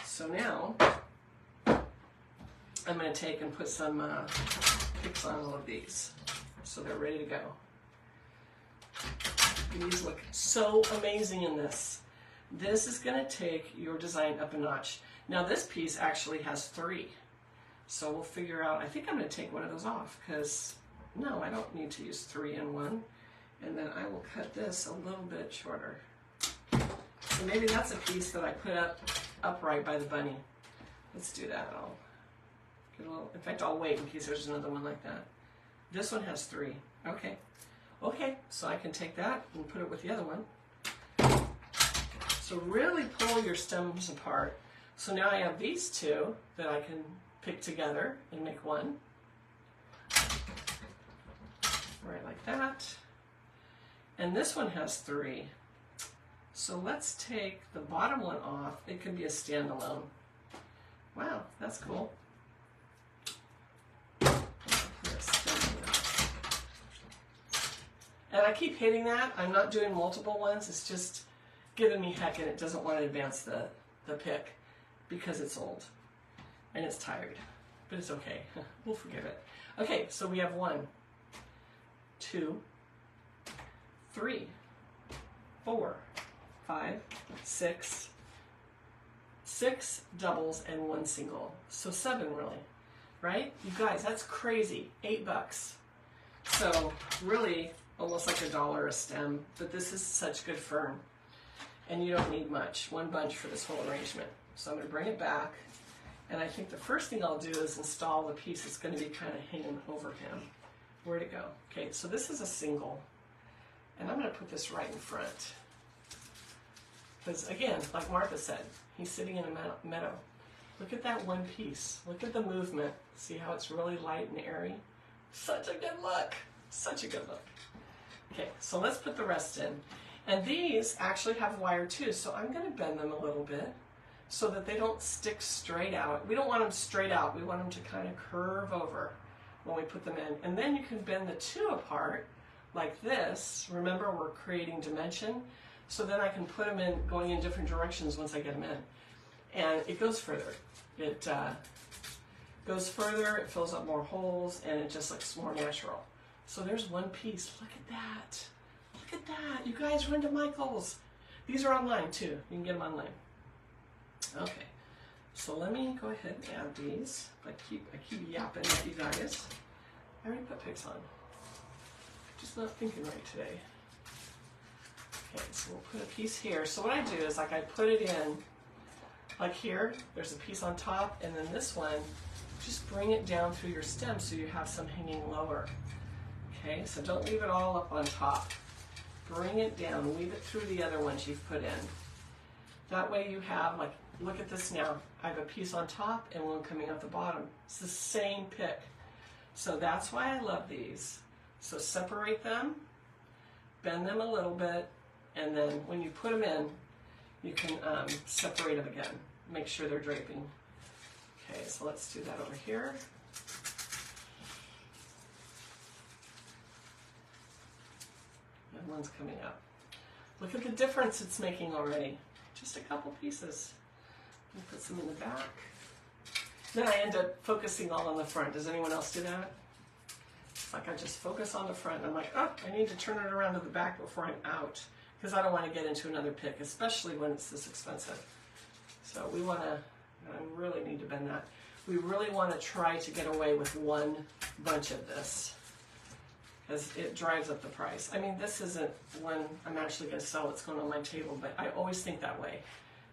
So now I'm going to take and put some picks on all of these, so they're ready to go. These look so amazing in this. This is going to take your design up a notch. Now this piece actually has 3. So we'll figure out, I think I'm going to take one of those off because no, I don't need to use 3 in one. And then I will cut this a little bit shorter. So maybe that's a piece that I put up upright by the bunny. Let's do that. I'll get a little, in fact, I'll wait in case there's another one like that. This one has 3. Okay. Okay, so I can take that and put it with the other one. So really pull your stems apart. So now I have these 2 that I can pick together and make one. Right like that. And this one has 3. So let's take the bottom one off. It can be a standalone. Wow, that's cool. And I keep hitting that. I'm not doing multiple ones. It's just giving me heck, and it doesn't want to advance the pick because it's old and it's tired. But it's okay. We'll forgive it. Okay, so we have 1, 2, 3, 4, 5, 6, 6 doubles and 1 single. So 7 really, right? You guys, that's crazy. $8. So really almost like $1 a stem, but this is such good fern. And you don't need much, 1 bunch for this whole arrangement. So I'm going to bring it back, and I think the first thing I'll do is install the piece that's going to be kind of hanging over him. Where'd it go? Okay, so this is a single, and I'm going to put this right in front. Because again, like Martha said, he's sitting in a meadow. Look at that one piece. Look at the movement. See how it's really light and airy? Such a good look. Such a good look. Okay, so let's put the rest in. And these actually have wire too, so I'm going to bend them a little bit so that they don't stick straight out. We don't want them straight out. We want them to kind of curve over when we put them in. And then you can bend the 2 apart like this. Remember, we're creating dimension. So then I can put them in going in different directions once I get them in. And it goes further. It goes further, it fills up more holes, and it just looks more natural. So there's one piece. Look at that. Look at that. You guys run to Michael's. These are online too. You can get them online. Okay. So let me go ahead and add these. I keep yapping at you guys. I already put picks on. Just not thinking right today. Okay, so we'll put a piece here. So what I do is like I put it in like here. There's a piece on top, and then this one, just bring it down through your stem so you have some hanging lower. Okay, so don't leave it all up on top. Bring it down, weave it through the other ones you've put in. That way you have, like, look at this now. I have a piece on top and one coming out the bottom. It's the same pick. So that's why I love these. So separate them, bend them a little bit, and then when you put them in, you can separate them again. Make sure they're draping. Okay, so let's do that over here. And one's coming up. Look at the difference it's making already. Just a couple pieces. I'll put some in the back. Then I end up focusing all on the front. Does anyone else do that? It's like I just focus on the front. I'm like, oh, I need to turn it around to the back before I'm out, because I don't want to get into another pick, especially when it's this expensive. So we want to, I really need to bend that. We really want to try to get away with 1 bunch of this, because it drives up the price. I mean, this isn't one I'm actually going to sell. It's going on my table, but I always think that way,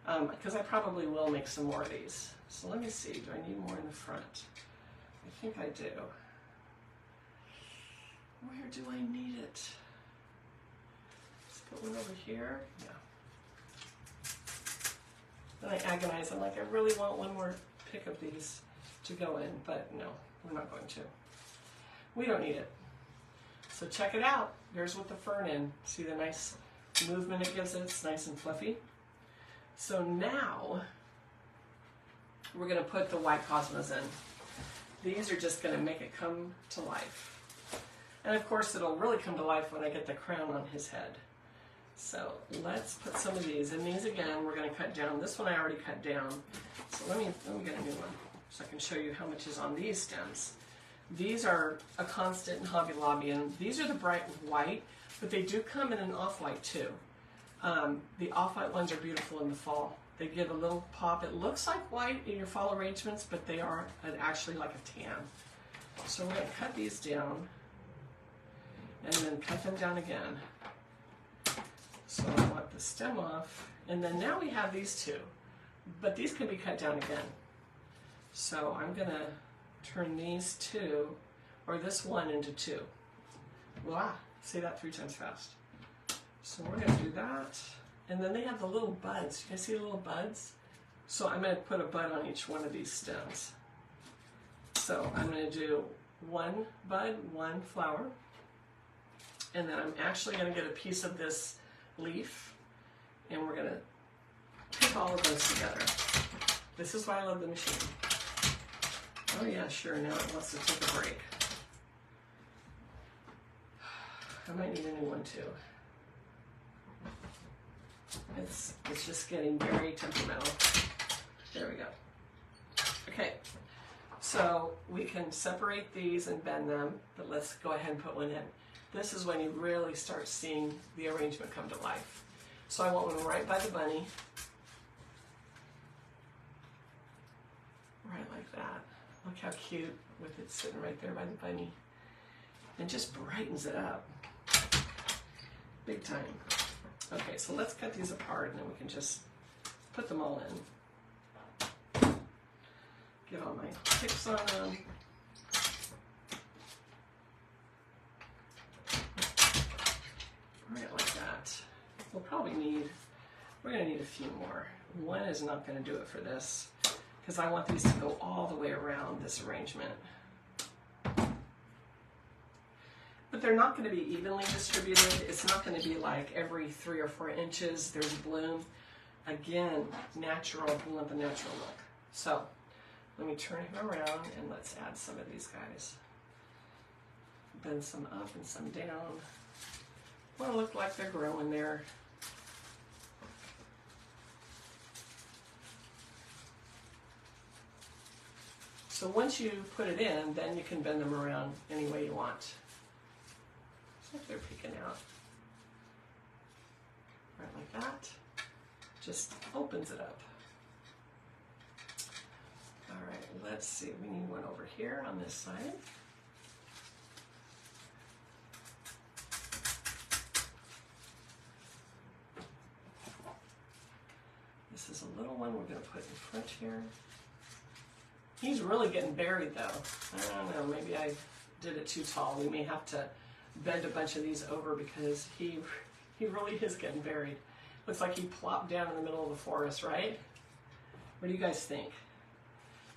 because I probably will make some more of these. So let me see. Do I need more in the front? I think I do. Where do I need it? Let's put one over here. Yeah. Then I agonize. I'm like, I really want one more pick of these to go in, but no, we're not going to. We don't need it. So check it out. There's with the fern in. See the nice movement it gives it? It's nice and fluffy. So now we're going to put the white cosmos in. These are just going to make it come to life. And of course it'll really come to life when I get the crown on his head. So let's put some of these. And these again, we're going to cut down. This one I already cut down. So let me get a new one so I can show you how much is on these stems. These are a constant in Hobby Lobby, and these are the bright white, but they do come in an off-white too. The off-white ones are beautiful in the fall. They give a little pop. It looks like white in your fall arrangements, but they are actually like a tan. So we're going to cut these down and then cut them down again. So I want the stem off, and then now we have these two, but these can be cut down again. So I'm going to turn these two, or this one, into two. Voila! Say that 3 times fast. So we're going to do that, and then they have the little buds. You guys see the little buds? So I'm going to put a bud on each one of these stems. So I'm going to do 1 bud, 1 flower, and then I'm actually going to get a piece of this leaf, and we're going to pick all of those together. This is why I love the machine. Oh yeah, sure, now it wants to take a break. I might need a new one too. It's just getting very temperamental. There we go. Okay, so we can separate these and bend them, but let's go ahead and put one in. This is when you really start seeing the arrangement come to life. So I want one right by the bunny. Right like that. Look how cute with it sitting right there by the bunny. And just brightens it up. Big time. Okay, so let's cut these apart and then we can just put them all in. Get all my picks on them. Right like that. We'll probably need, we're going to need a few more. One is not going to do it for this, because I want these to go all the way around this arrangement. But they're not going to be evenly distributed. It's not going to be like every 3 or 4 inches there's a bloom. Again, natural, we want the natural look. So let me turn him around and let's add some of these guys. Bend some up and some down. Want to look like they're growing there. So once you put it in, then you can bend them around any way you want. So if they're peeking out. Right like that. Just opens it up. All right, let's see. We need one over here on this side. This is a little one we're going to put in front here. He's really getting buried though. I don't know, maybe I did it too tall. We may have to bend a bunch of these over because he really is getting buried. Looks like he plopped down in the middle of the forest, right? What do you guys think?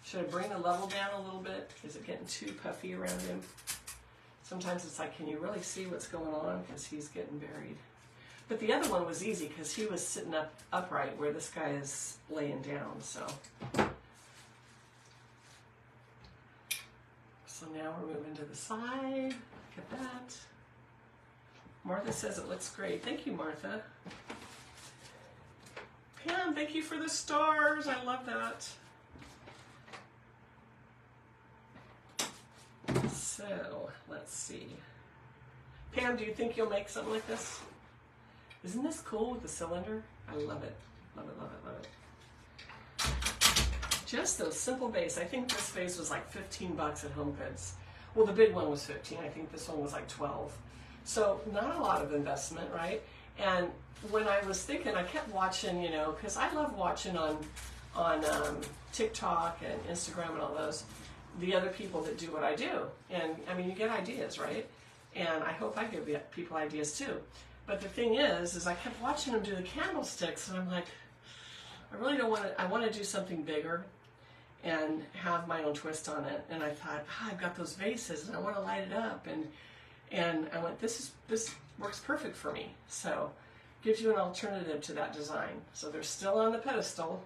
Should I bring the level down a little bit? Is it getting too puffy around him? Sometimes it's like, can you really see what's going on? Because he's getting buried. But the other one was easy because he was sitting upright where this guy is laying down, so. So now we're moving to the side. Look at that. Martha says it looks great. Thank you, Martha. Pam, thank you for the stars. I love that. So, let's see. Pam, do you think you'll make something like this? Isn't this cool with the cylinder? I love it. Love it, love it, love it. Just those simple vase. I think this vase was like 15 bucks at Home Goods. Well, the big one was 15. I think this one was like 12. So not a lot of investment, right? And when I was thinking, I kept watching, you know, because I love watching on TikTok and Instagram and all those, the other people that do what I do. And I mean, you get ideas, right? And I hope I give people ideas too. But the thing is I kept watching them do the candlesticks, and I'm like, I really don't want to, I want to do something bigger and have my own twist on it. And I thought, I've got those vases and I want to light it up. And I went, this works perfect for me. So gives you an alternative to that design. So they're still on the pedestal,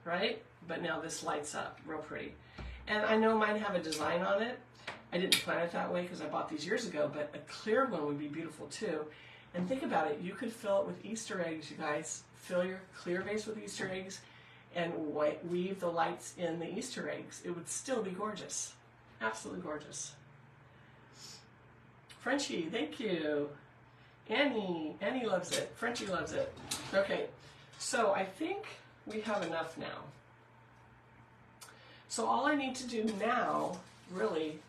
right? But now this lights up real pretty. And I know mine have a design on it. I didn't plan it that way because I bought these years ago, but a clear one would be beautiful too. And think about it, you could fill it with Easter eggs, you guys. Fill your clear vase with Easter eggs and weave the lights in the Easter eggs. It would still be gorgeous. Absolutely gorgeous. Frenchie, thank you. Annie loves it. Frenchie loves it. Okay, so I think we have enough now. So all I need to do now, really,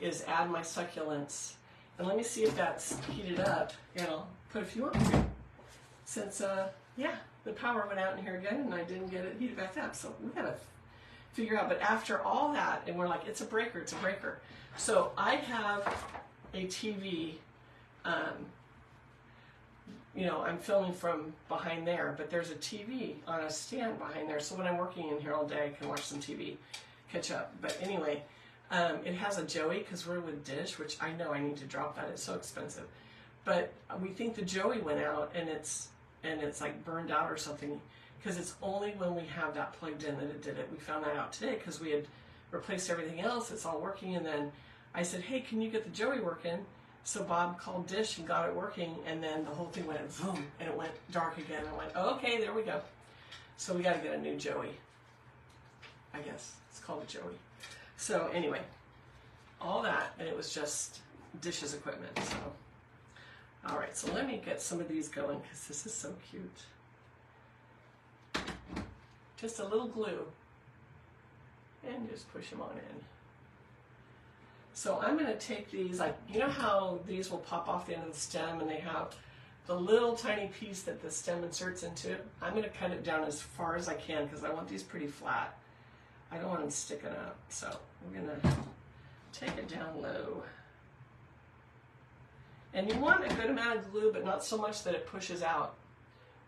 is add my succulents. And let me see if that's heated up, and I'll put a few on here. Since, yeah, the power went out in here again, and I didn't get it heated back up. So we gotta figure out, but after all that, and we're like, it's a breaker, it's a breaker. So I have a TV, you know, I'm filming from behind there, but there's a TV on a stand behind there. So when I'm working in here all day, I can watch some TV, catch up. But anyway, it has a Joey, because we're with Dish, which I know I need to drop that. It's so expensive. But we think the Joey went out, and it's like burned out or something, because it's only when we have that plugged in that it did it. We found that out today because we had replaced everything else. It's all working, and then I said, hey, can you get the Joey working? So Bob called Dish and got it working, and then the whole thing went boom, and it went dark again. I went, oh, okay, there we go. So we got to get a new Joey. I guess it's called a Joey. So anyway, all that, and it was just Dish's equipment. So, all right, so let me get some of these going, because this is so cute. Just a little glue, and just push them on in. So I'm going to take these, like, you know how these will pop off the end of the stem and they have the little tiny piece that the stem inserts into? I'm going to cut it down as far as I can because I want these pretty flat. I don't want them sticking up. So we're going to take it down low. And you want a good amount of glue, but not so much that it pushes out.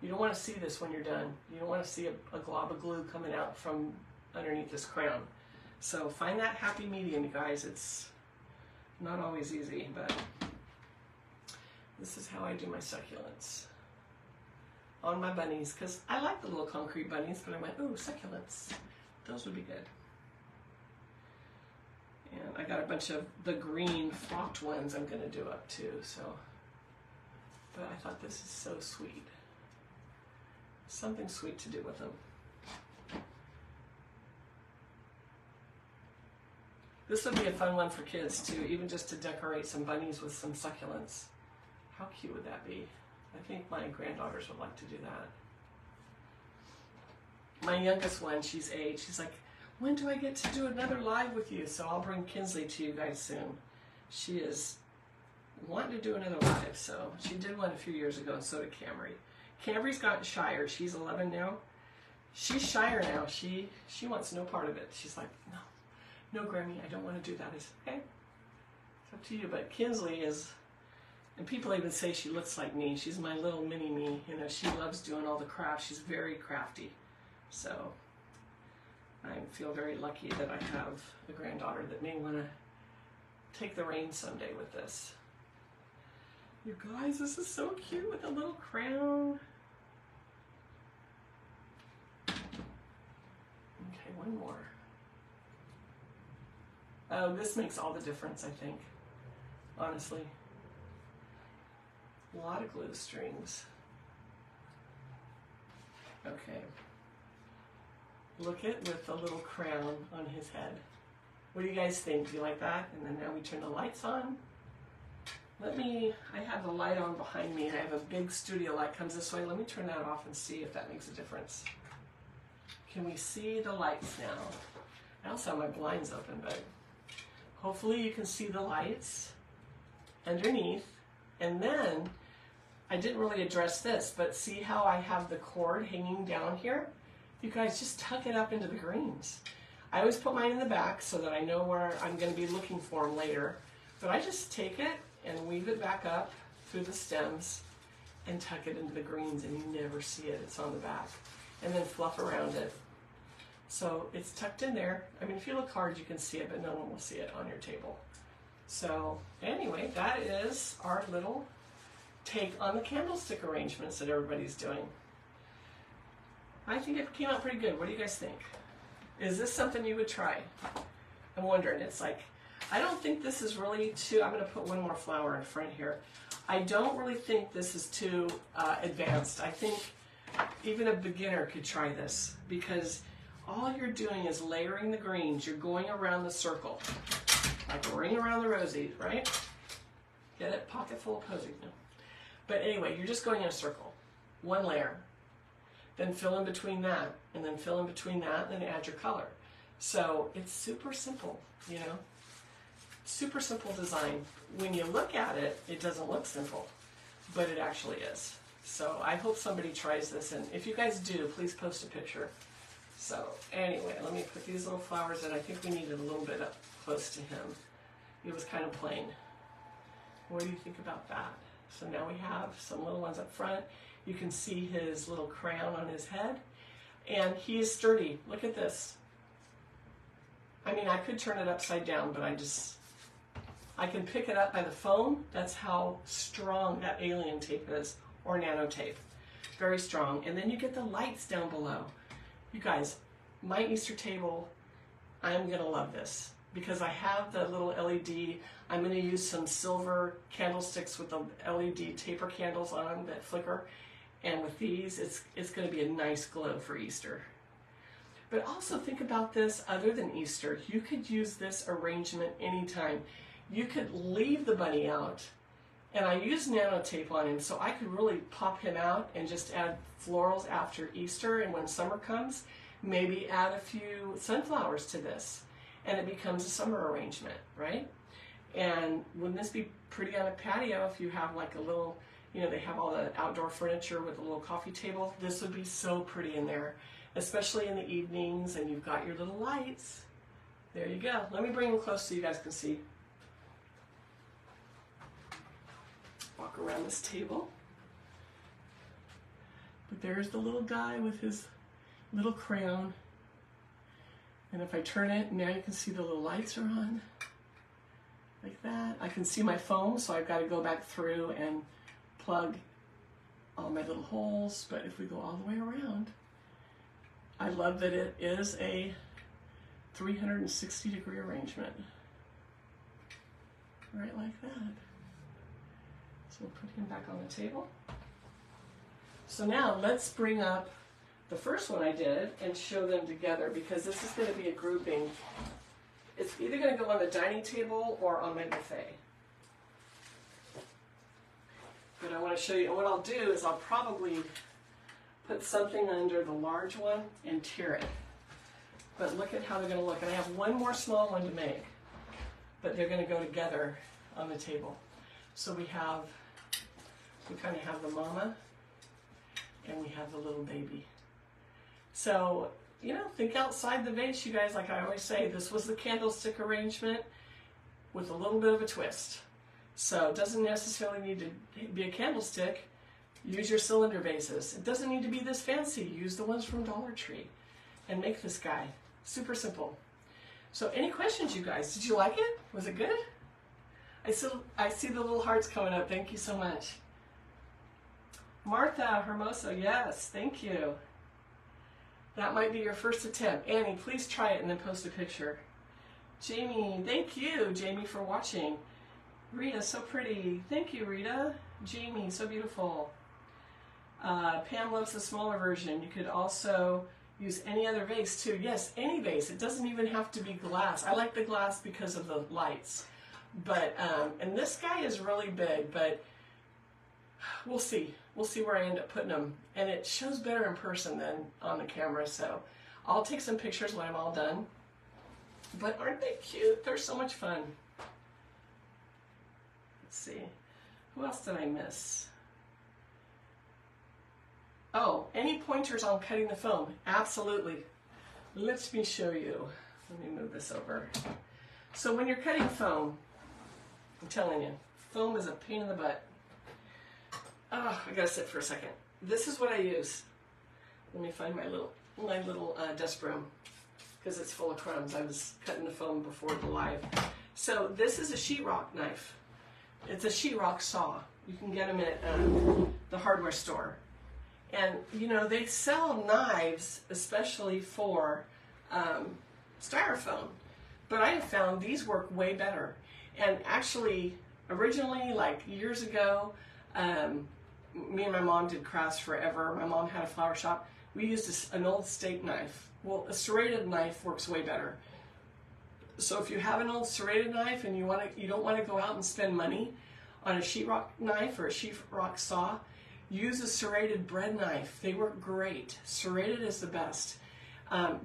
You don't want to see this when you're done. You don't want to see a glob of glue coming out from underneath this crown. So find that happy medium, you guys. It's not always easy, but this is how I do my succulents on my bunnies, because I like the little concrete bunnies, but I went, ooh, succulents. Those would be good. And I got a bunch of the green flocked ones I'm going to do up too, so. But I thought this is so sweet. Something sweet to do with them. This would be a fun one for kids too, even just to decorate some bunnies with some succulents. How cute would that be? I think my granddaughters would like to do that. My youngest one, she's 8, she's like, when do I get to do another live with you? So I'll bring Kinsley to you guys soon. She is wanting to do another live, so she did one a few years ago, and so did Camry. Camry's gotten shyer. She's 11 now. She's shyer now. She wants no part of it. She's like, no, Grammy, I don't want to do that. I said, okay, it's up to you. But Kinsley is, and people even say she looks like me. She's my little mini me. You know, she loves doing all the crafts. She's very crafty. So I feel very lucky that I have a granddaughter that may want to take the reins someday with this. You guys, this is so cute with a little crown. Okay, one more. Oh, this makes all the difference, I think, honestly. A lot of glue strings. Okay. Look it with the little crown on his head. What do you guys think? Do you like that? And then now we turn the lights on. I have the light on behind me. I have a big studio light comes this way. Let me turn that off and see if that makes a difference. Can we see the lights now? I also have my blinds open, but hopefully you can see the lights underneath. And then, I didn't really address this, but see how I have the cord hanging down here? You guys just tuck it up into the greens. I always put mine in the back so that I know where I'm going to be looking for them later. But I just take it and weave it back up through the stems and tuck it into the greens, and you never see it. It's on the back. And then fluff around it. So it's tucked in there. I mean, if you look hard, you can see it, but no one will see it on your table. So anyway, that is our little take on the candlestick arrangements that everybody's doing. I think it came out pretty good. What do you guys think? Is this something you would try? I'm wondering. It's like, I don't think this is really too, I'm going to put one more flower in front here. I don't really think this is too advanced. I think even a beginner could try this, because all you're doing is layering the greens. You're going around the circle, like a ring around the rosy, right? Get it? Pocket full of posies. No. But anyway, you're just going in a circle, one layer. Then fill in between that, and then fill in between that, and then add your color. So it's super simple, you know? Super simple design. When you look at it, it doesn't look simple, but it actually is. So I hope somebody tries this, and if you guys do, please post a picture. So anyway, let me put these little flowers in. I think we needed a little bit up close to him. It was kind of plain. What do you think about that? So now we have some little ones up front. You can see his little crown on his head, and he is sturdy. Look at this. I mean, I could turn it upside down, but I can pick it up by the foam. That's how strong that alien tape is, or nano tape. Very strong. And then you get the lights down below. You guys, my Easter table, I'm gonna love this, because I have the little LED. I'm gonna use some silver candlesticks with the LED taper candles on them that flicker. And with these, it's going to be a nice glow for Easter. But also think about this, other than Easter, you could use this arrangement anytime. You could leave the bunny out, and I use nano tape on him, so I could really pop him out and just add florals after Easter, and when summer comes, maybe add a few sunflowers to this, and it becomes a summer arrangement, right? And wouldn't this be pretty on a patio if you have like a little, you know, they have all the outdoor furniture with a little coffee table. This would be so pretty in there, especially in the evenings, and you've got your little lights. There you go. Let me bring them close so you guys can see. Walk around this table. But there's the little guy with his little crown. And if I turn it, now you can see the little lights are on. Like that. I can see my foam, so I've got to go back through and plug all my little holes, but if we go all the way around, I love that it is a 360-degree arrangement. Right like that. So we'll put him back on the table. So now let's bring up the first one I did and show them together, because this is going to be a grouping. It's either going to go on the dining table or on my buffet. But I want to show you, and what I'll do is I'll probably put something under the large one and tier it. But look at how they're going to look. And I have one more small one to make, but they're going to go together on the table. So we kind of have the mama, and we have the little baby. So, you know, think outside the vase, you guys. Like I always say, this was the candlestick arrangement with a little bit of a twist. So it doesn't necessarily need to be a candlestick. Use your cylinder vases. It doesn't need to be this fancy. Use the ones from Dollar Tree and make this guy. Super simple. So any questions, you guys? Did you like it? Was it good? I see the little hearts coming up. Thank you so much. Martha Hermoso, yes, thank you. That might be your first attempt. Annie, please try it and then post a picture. Jamie, thank you, Jamie, for watching. Rita, so pretty. Thank you, Rita. Jamie, so beautiful. Pam loves the smaller version. You could also use any other vase too. Yes, any vase. It doesn't even have to be glass. I like the glass because of the lights. But, and this guy is really big, but we'll see. We'll see where I end up putting them. And it shows better in person than on the camera, so I'll take some pictures when I'm all done. But aren't they cute? They're so much fun. Let's see. Who else did I miss? Oh, any pointers on cutting the foam? Absolutely. Let me show you. Let me move this over. So when you're cutting foam, I'm telling you, foam is a pain in the butt. Oh, I gotta sit for a second. This is what I use. Let me find my little desk broom, because it's full of crumbs. I was cutting the foam before the live. So this is a sheetrock knife. It's a sheetrock saw. You can get them at the hardware store. And, you know, they sell knives especially for styrofoam. But I have found these work way better. And actually, originally, like years ago, me and my mom did crafts forever. My mom had a flower shop. We used an old steak knife. Well, a serrated knife works way better. So if you have an old serrated knife and you don't want to go out and spend money on a sheetrock knife or a sheetrock saw, use a serrated bread knife. They work great. Serrated is the best.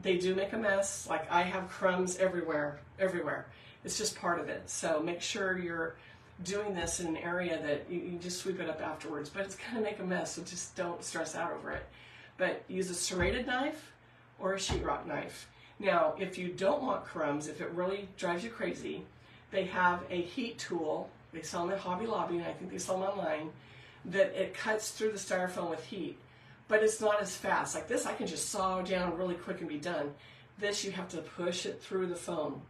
They do make a mess. Like I have crumbs everywhere. It's just part of it. So make sure you're doing this in an area that you just sweep it up afterwards. But it's going to make a mess, so just don't stress out over it. But use a serrated knife or a sheetrock knife. Now, if you don't want crumbs, if it really drives you crazy, they have a heat tool. They sell them at Hobby Lobby, and I think they sell them online, that it cuts through the styrofoam with heat. But it's not as fast. Like this, I can just saw down really quick and be done. This, you have to push it through the foam,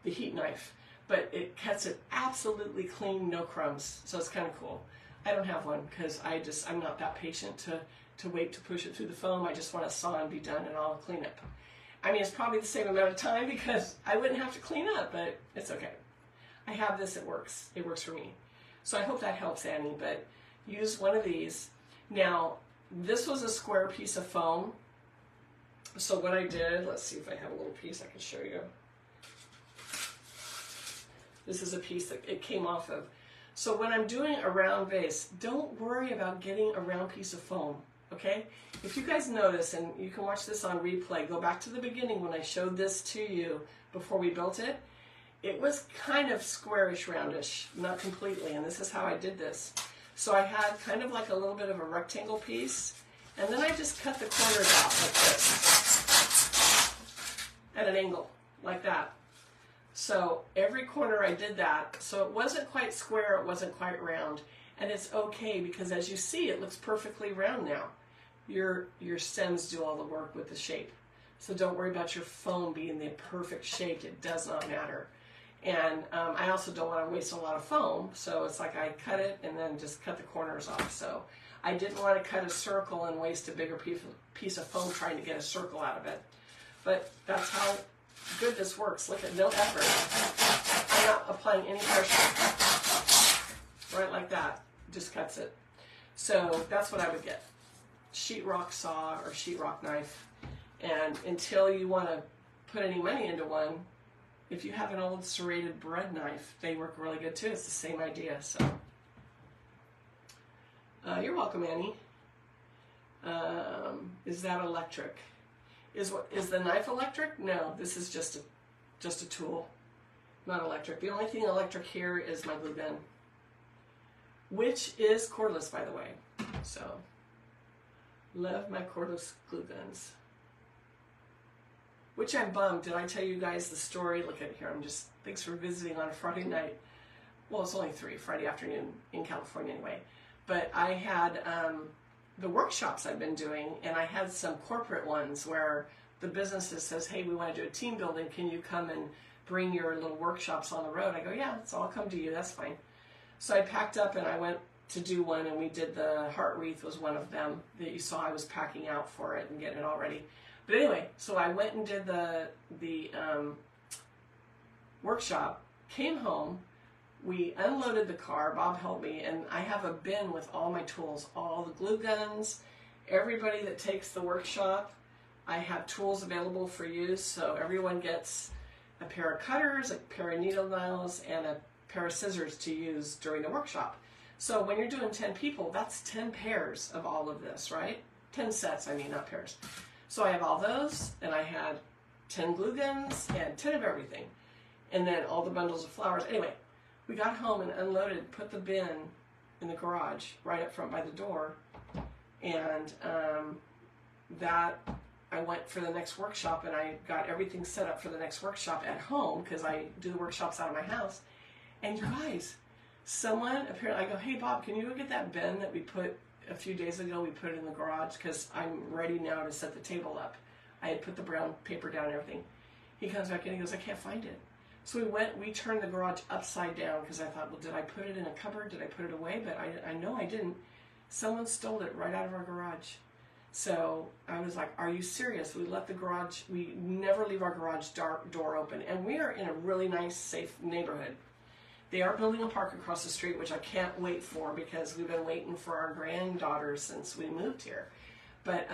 the heat knife. But it cuts it absolutely clean, no crumbs. So it's kind of cool. I don't have one because I'm not that patient to wait to push it through the foam. I just want to saw and be done, and I'll clean up. I mean, it's probably the same amount of time because I wouldn't have to clean up, but it's okay. I have this, it works. It works for me. So I hope that helps, Annie, but use one of these. Now, this was a square piece of foam. So what I did, let's see if I have a little piece I can show you. This is a piece that it came off of. So when I'm doing a round vase, don't worry about getting a round piece of foam, okay? If you guys notice, and you can watch this on replay, go back to the beginning when I showed this to you before we built it. It was kind of squarish, roundish, not completely, and this is how I did this. So I had kind of like a little bit of a rectangle piece, and then I just cut the corners off like this, at an angle, like that. So every corner I did that, so it wasn't quite square, it wasn't quite round, and it's okay because as you see, it looks perfectly round now. Your stems do all the work with the shape. So don't worry about your foam being the perfect shape, it does not matter. And I also don't want to waste a lot of foam, so it's like I cut it and then just cut the corners off. So I didn't want to cut a circle and waste a bigger piece of foam trying to get a circle out of it. But that's how good this works. Look at no effort. I'm not applying any pressure. Right like that. Just cuts it. So that's what I would get. Sheetrock saw or sheetrock knife. And until you want to put any money into one, if you have an old serrated bread knife, they work really good too. It's the same idea. So you're welcome, Annie. Is that electric? Is the knife electric? No, this is just a tool, not electric. The only thing electric here is my glue gun, which is cordless, by the way. So love my cordless glue guns. Which I'm bummed. Did I tell you guys the story? Look at here. Thanks for visiting on a Friday night. Well, it's only Friday afternoon in California anyway. But I had the workshops I've been doing, and I had some corporate ones where the businesses says, hey, we want to do a team building. Can you come and bring your little workshops on the road? I go, yeah, so I'll come to you. That's fine. So I packed up and I went to do one, and we did the heart wreath was one of them that you saw. I was packing out for it and getting it all ready. But anyway, so I went and did the workshop, came home, we unloaded the car, Bob helped me, and I have a bin with all my tools, all the glue guns, everybody that takes the workshop, I have tools available for use, so everyone gets a pair of cutters, a pair of needle nails, and a pair of scissors to use during the workshop. So when you're doing 10 people, that's 10 pairs of all of this, right? 10 sets, I mean, not pairs. So I have all those, and I had 10 glue guns and 10 of everything. And then all the bundles of flowers. Anyway, we got home and unloaded, put the bin in the garage right up front by the door. And that I went for the next workshop, and I got everything set up for the next workshop at home because I do the workshops out of my house. And you guys, Someone, apparently, I go, hey Bob, can you go get that bin that we put a few days ago? We put it in the garage because I'm ready now to set the table up. I had put the brown paper down and everything. He comes back in and he goes, I can't find it. So we turned the garage upside down because I thought, well, did I put it in a cupboard? Did I put it away? But I know I didn't. Someone stole it right out of our garage. So I was like, are you serious? We never leave our garage door open. And we are in a really nice, safe neighborhood. They are building a park across the street, which I can't wait for because we've been waiting for our granddaughter since we moved here. But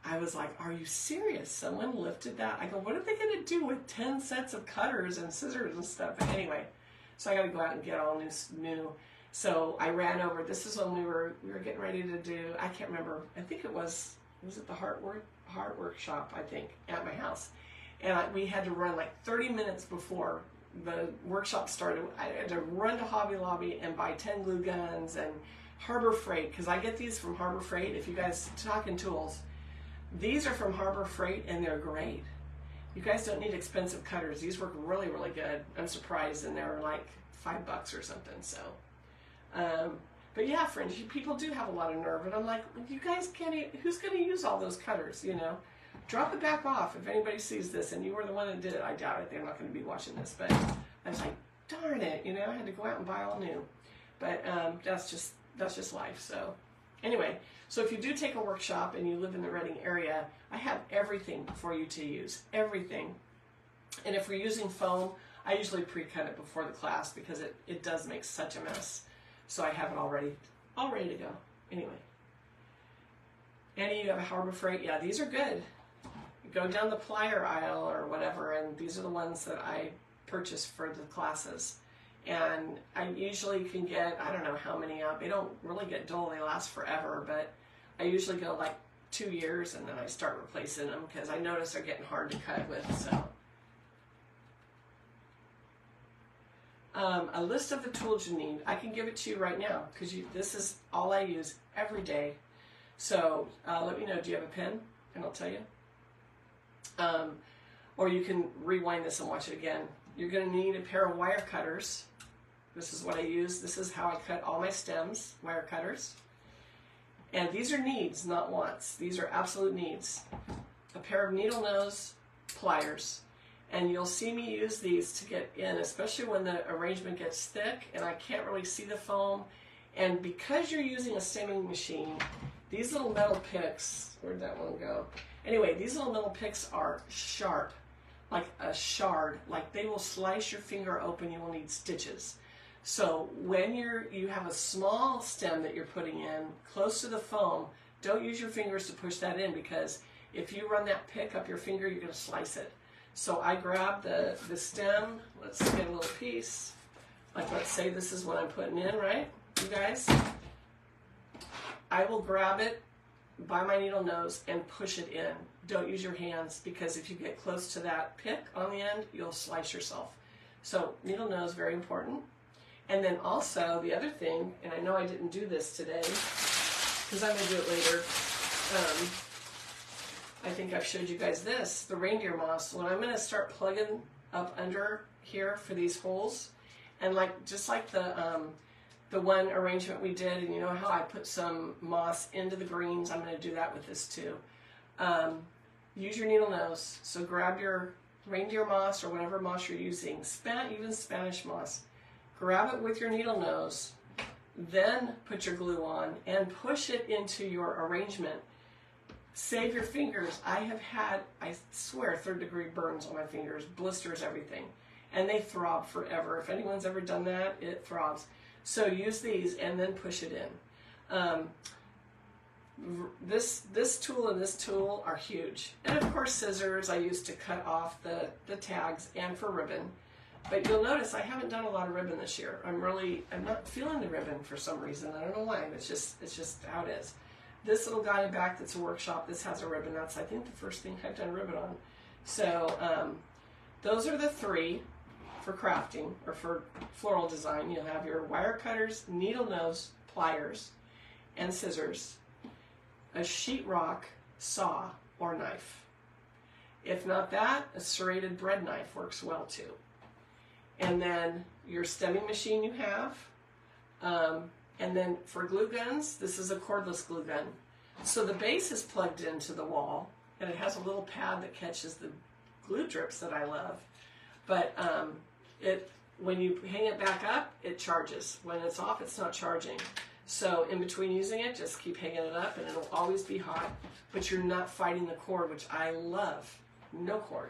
I was like, are you serious? Someone lifted that. I go, what are they going to do with 10 sets of cutters and scissors and stuff? But anyway, so I got to go out and get all new. So I ran over. This is when we were getting ready to do, I can't remember. I think it was it the Heart Workshop, I think, at my house. And we had to run like 30 minutes before the workshop started. I had to run to Hobby Lobby and buy 10 glue guns and Harbor Freight, because I get these from Harbor Freight. If you guys talking tools, these are from Harbor Freight and they're great. You guys don't need expensive cutters. These work really, really good. I'm surprised, and they're like $5 or something. So, but yeah, friends, people do have a lot of nerve, and I'm like, you guys can't. Who's going to use all those cutters? You know, drop it back off if anybody sees this and you were the one that did it. I doubt it. They're not going to be watching this, but I was like, darn it, you know, I had to go out and buy all new. But that's just life. So anyway, so if you do take a workshop and you live in the Reading area, I have everything for you to use, everything. And if we're using foam, I usually pre-cut it before the class because it does make such a mess. So I have it all ready to go. Anyway, Annie, you have a Harbor Freight. Yeah, these are good. You go down the plier aisle or whatever, and these are the ones that I purchased for the classes. And I usually can get, I don't know how many out. They don't really get dull. They last forever, but I usually go like 2 years and then I start replacing them because I notice they're getting hard to cut with. So, a list of the tools you need. I can give it to you right now because this is all I use every day. So let me know, do you have a pen? And I'll tell you. Or you can rewind this and watch it again. You're going to need a pair of wire cutters. This is what I use. This is how I cut all my stems, wire cutters. And these are needs, not wants. These are absolute needs. A pair of needle nose pliers. And you'll see me use these to get in, especially when the arrangement gets thick and I can't really see the foam. And because you're using a stemming machine, these little metal picks, where'd that one go? Anyway, these little metal picks are sharp, like a shard. Like they will slice your finger open, you will need stitches. So when you have a small stem that you're putting in close to the foam, don't use your fingers to push that in because if you run that pick up your finger, you're going to slice it. So I grab the stem, let's get a little piece, like let's say this is what I'm putting in, right, you guys? I will grab it by my needle nose and push it in. Don't use your hands because if you get close to that pick on the end, you'll slice yourself. So needle nose, very important. And then also the other thing, and I know I didn't do this today because I'm going to do it later. I think I've showed you guys this, the reindeer moss. When I'm going to start plugging up under here for these holes, and like just like the one arrangement we did, and you know how I put some moss into the greens, I'm going to do that with this too. Use your needle nose. So grab your reindeer moss or whatever moss you're using, even Spanish moss. Grab it with your needle nose, then put your glue on and push it into your arrangement. Save your fingers. I swear, 3rd-degree burns on my fingers, blisters, everything. And they throb forever. If anyone's ever done that, it throbs. So use these and then push it in. This tool and this tool are huge. And of course scissors I use to cut off the tags and for ribbon. But you'll notice I haven't done a lot of ribbon this year. I'm not feeling the ribbon for some reason. I don't know why. It's just how it is. This little guy in back that's a workshop, this has a ribbon. That's, I think, the first thing I've done ribbon on. So those are the 3 for crafting or for floral design. You'll have your wire cutters, needle nose, pliers, and scissors, a sheetrock saw or knife. If not that, a serrated bread knife works well too. and then your stemming machine you have. And then for glue guns, this is a cordless glue gun. So the base is plugged into the wall, and it has a little pad that catches the glue drips that I love. But when you hang it back up, it charges. When it's off, it's not charging. So in between using it, just keep hanging it up, and it'll always be hot. But you're not fighting the cord, which I love. No cord.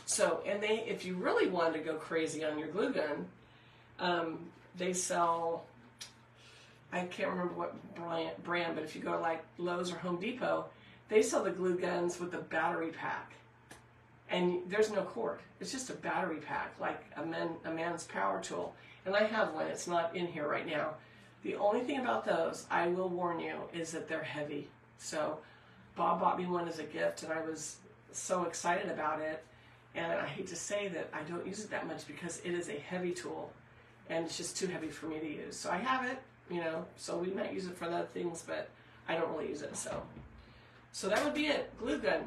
So, and if you really wanted to go crazy on your glue gun, they sell, I can't remember what brand, but if you go to like Lowe's or Home Depot, they sell the glue guns with the battery pack. And there's no cord. It's just a battery pack, like a man's power tool. And I have one. It's not in here right now. The only thing about those, I will warn you, is that they're heavy. So Bob bought me one as a gift, and I was so excited about it. And I hate to say that I don't use it that much because it is a heavy tool, and it's just too heavy for me to use. So I have it, you know, so we might use it for other things, but I don't really use it. So that would be it. Glue gun,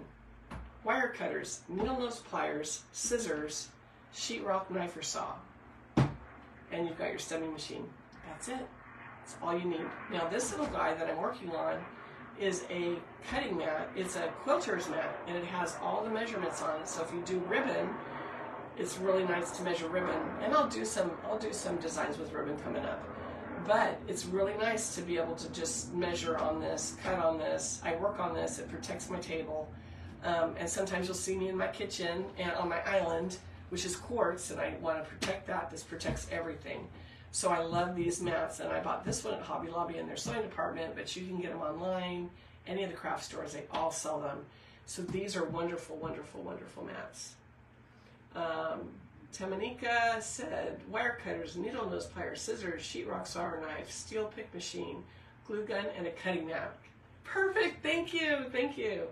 wire cutters, needle nose pliers, scissors, sheetrock knife or saw, and you've got your stemming machine. That's it. That's all you need. Now this little guy that I'm working on is a cutting mat. It's a quilter's mat, and it has all the measurements on it. So if you do ribbon, it's really nice to measure ribbon. And I'll do some designs with ribbon coming up. But it's really nice to be able to just measure on this, cut on this. I work on this. It protects my table. And sometimes you'll see me in my kitchen and on my island, which is quartz, and I want to protect that. This protects everything. So I love these mats, and I bought this one at Hobby Lobby in their sewing department, but you can get them online. Any of the craft stores, they all sell them. So these are wonderful, wonderful, wonderful mats. Tamanika said, wire cutters, needle nose pliers, scissors, sheetrock sawer knife, steel pick machine, glue gun, and a cutting mat. Perfect, thank you, thank you.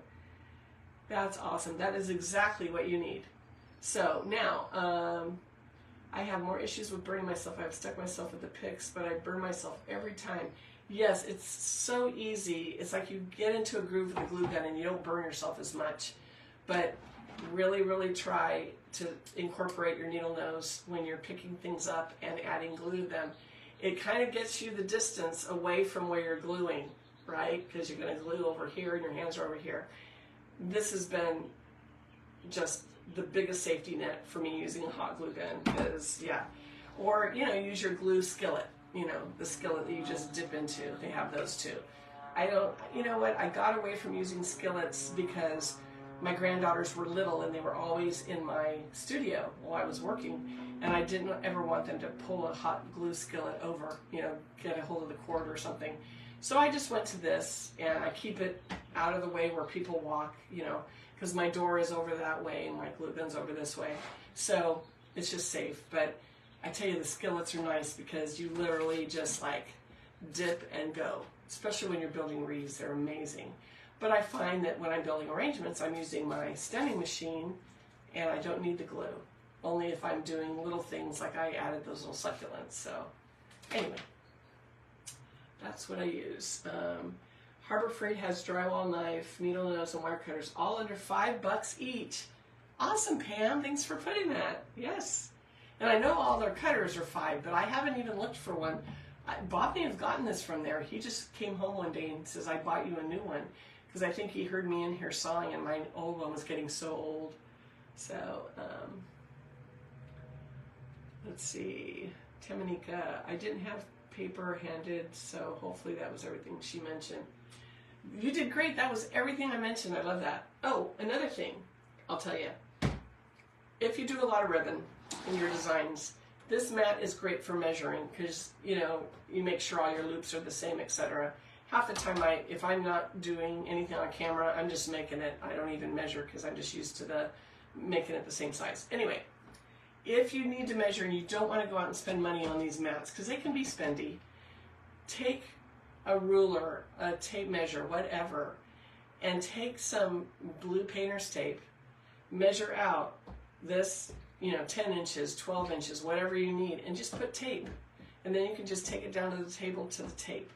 That's awesome. That is exactly what you need. So now, I have more issues with burning myself. I've stuck myself with the picks, but I burn myself every time. Yes, it's so easy. It's like you get into a groove with a glue gun and you don't burn yourself as much. But really, really try to incorporate your needle nose when you're picking things up and adding glue to them. It kind of gets you the distance away from where you're gluing, right? Because you're going to glue over here and your hands are over here. This has been just the biggest safety net for me using a hot glue gun is, yeah. Or, you know, use your glue skillet, you know, the skillet that you just dip into. They have those too. You know what, I got away from using skillets because my granddaughters were little and they were always in my studio while I was working, and I didn't ever want them to pull a hot glue skillet over, you know, get a hold of the cord or something. So I just went to this, and I keep it out of the way where people walk, you know, because my door is over that way and my glue gun's over this way. So it's just safe. But I tell you, the skillets are nice because you literally just like dip and go, especially when you're building wreaths. They're amazing. But I find that when I'm building arrangements, I'm using my stemming machine and I don't need the glue. Only if I'm doing little things like I added those little succulents. So anyway, that's what I use. Harbor Freight has drywall knife, needle nose, and wire cutters, all under $5 each. Awesome, Pam. Thanks for putting that. Yes. And I know all their cutters are $5, but I haven't even looked for one. Bob may have gotten this from there. He just came home one day and says, I bought you a new one. Because I think he heard me in here sawing, and my old one was getting so old. So, let's see. Tamanika, I didn't have paper handed, so hopefully that was everything she mentioned. You did great. That was everything I mentioned. I love that. Oh, another thing I'll tell you. If you do a lot of ribbon in your designs, this mat is great for measuring because, you know, you make sure all your loops are the same, etc. Half the time, if I'm not doing anything on camera, I'm just making it. I don't even measure because I'm just used to making it the same size. Anyway, if you need to measure and you don't want to go out and spend money on these mats because they can be spendy, take a ruler, a tape measure, whatever, and take some blue painter's tape, measure out this, you know, 10 inches, 12 inches, whatever you need, and just put tape. And then you can just take it down to the table to the tape.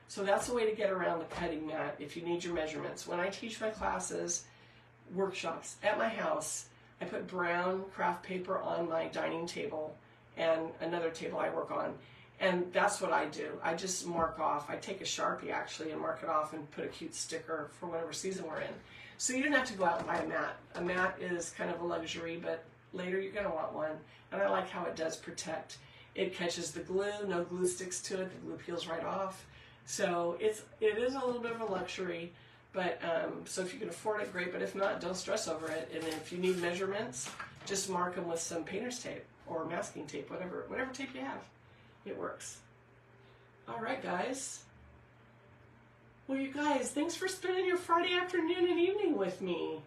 So that's a way to get around the cutting mat if you need your measurements. When I teach my classes, workshops at my house, I put brown craft paper on my dining table, and another table I work on. And that's what I do. I just mark off. I take a Sharpie actually and mark it off and put a cute sticker for whatever season we're in. So you don't have to go out and buy a mat. A mat is kind of a luxury, but later you're going to want one. And I like how it does protect. It catches the glue. No glue sticks to it. The glue peels right off. So it is a little bit of a luxury. But so if you can afford it, great. But if not, don't stress over it. And if you need measurements, just mark them with some painter's tape or masking tape, whatever tape you have. It works. All right, guys. Well, you guys, thanks for spending your Friday afternoon and evening with me.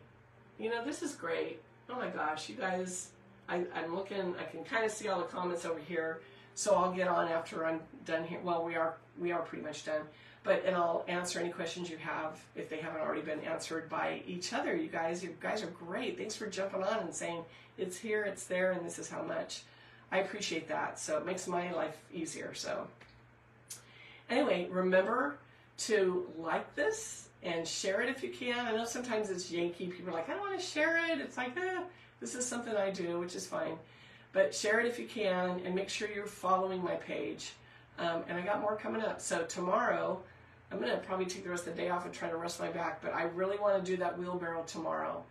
You know, this is great. Oh my gosh, you guys, I'm looking, I can kind of see all the comments over here, so I'll get on after I'm done here. Well, we are pretty much done. And I'll answer any questions you have if they haven't already been answered by each other. You guys are great. Thanks for jumping on and saying it's here, it's there, and this is how much. I appreciate that. So it makes my life easier. So anyway, remember to like this and share it if you can. I know sometimes it's Yankee. People are like, I don't want to share it. It's like, this is something I do, which is fine. But share it if you can, and make sure you're following my page. And I got more coming up. So tomorrow, I'm going to probably take the rest of the day off and try to rest my back. But I really want to do that wheelbarrow tomorrow.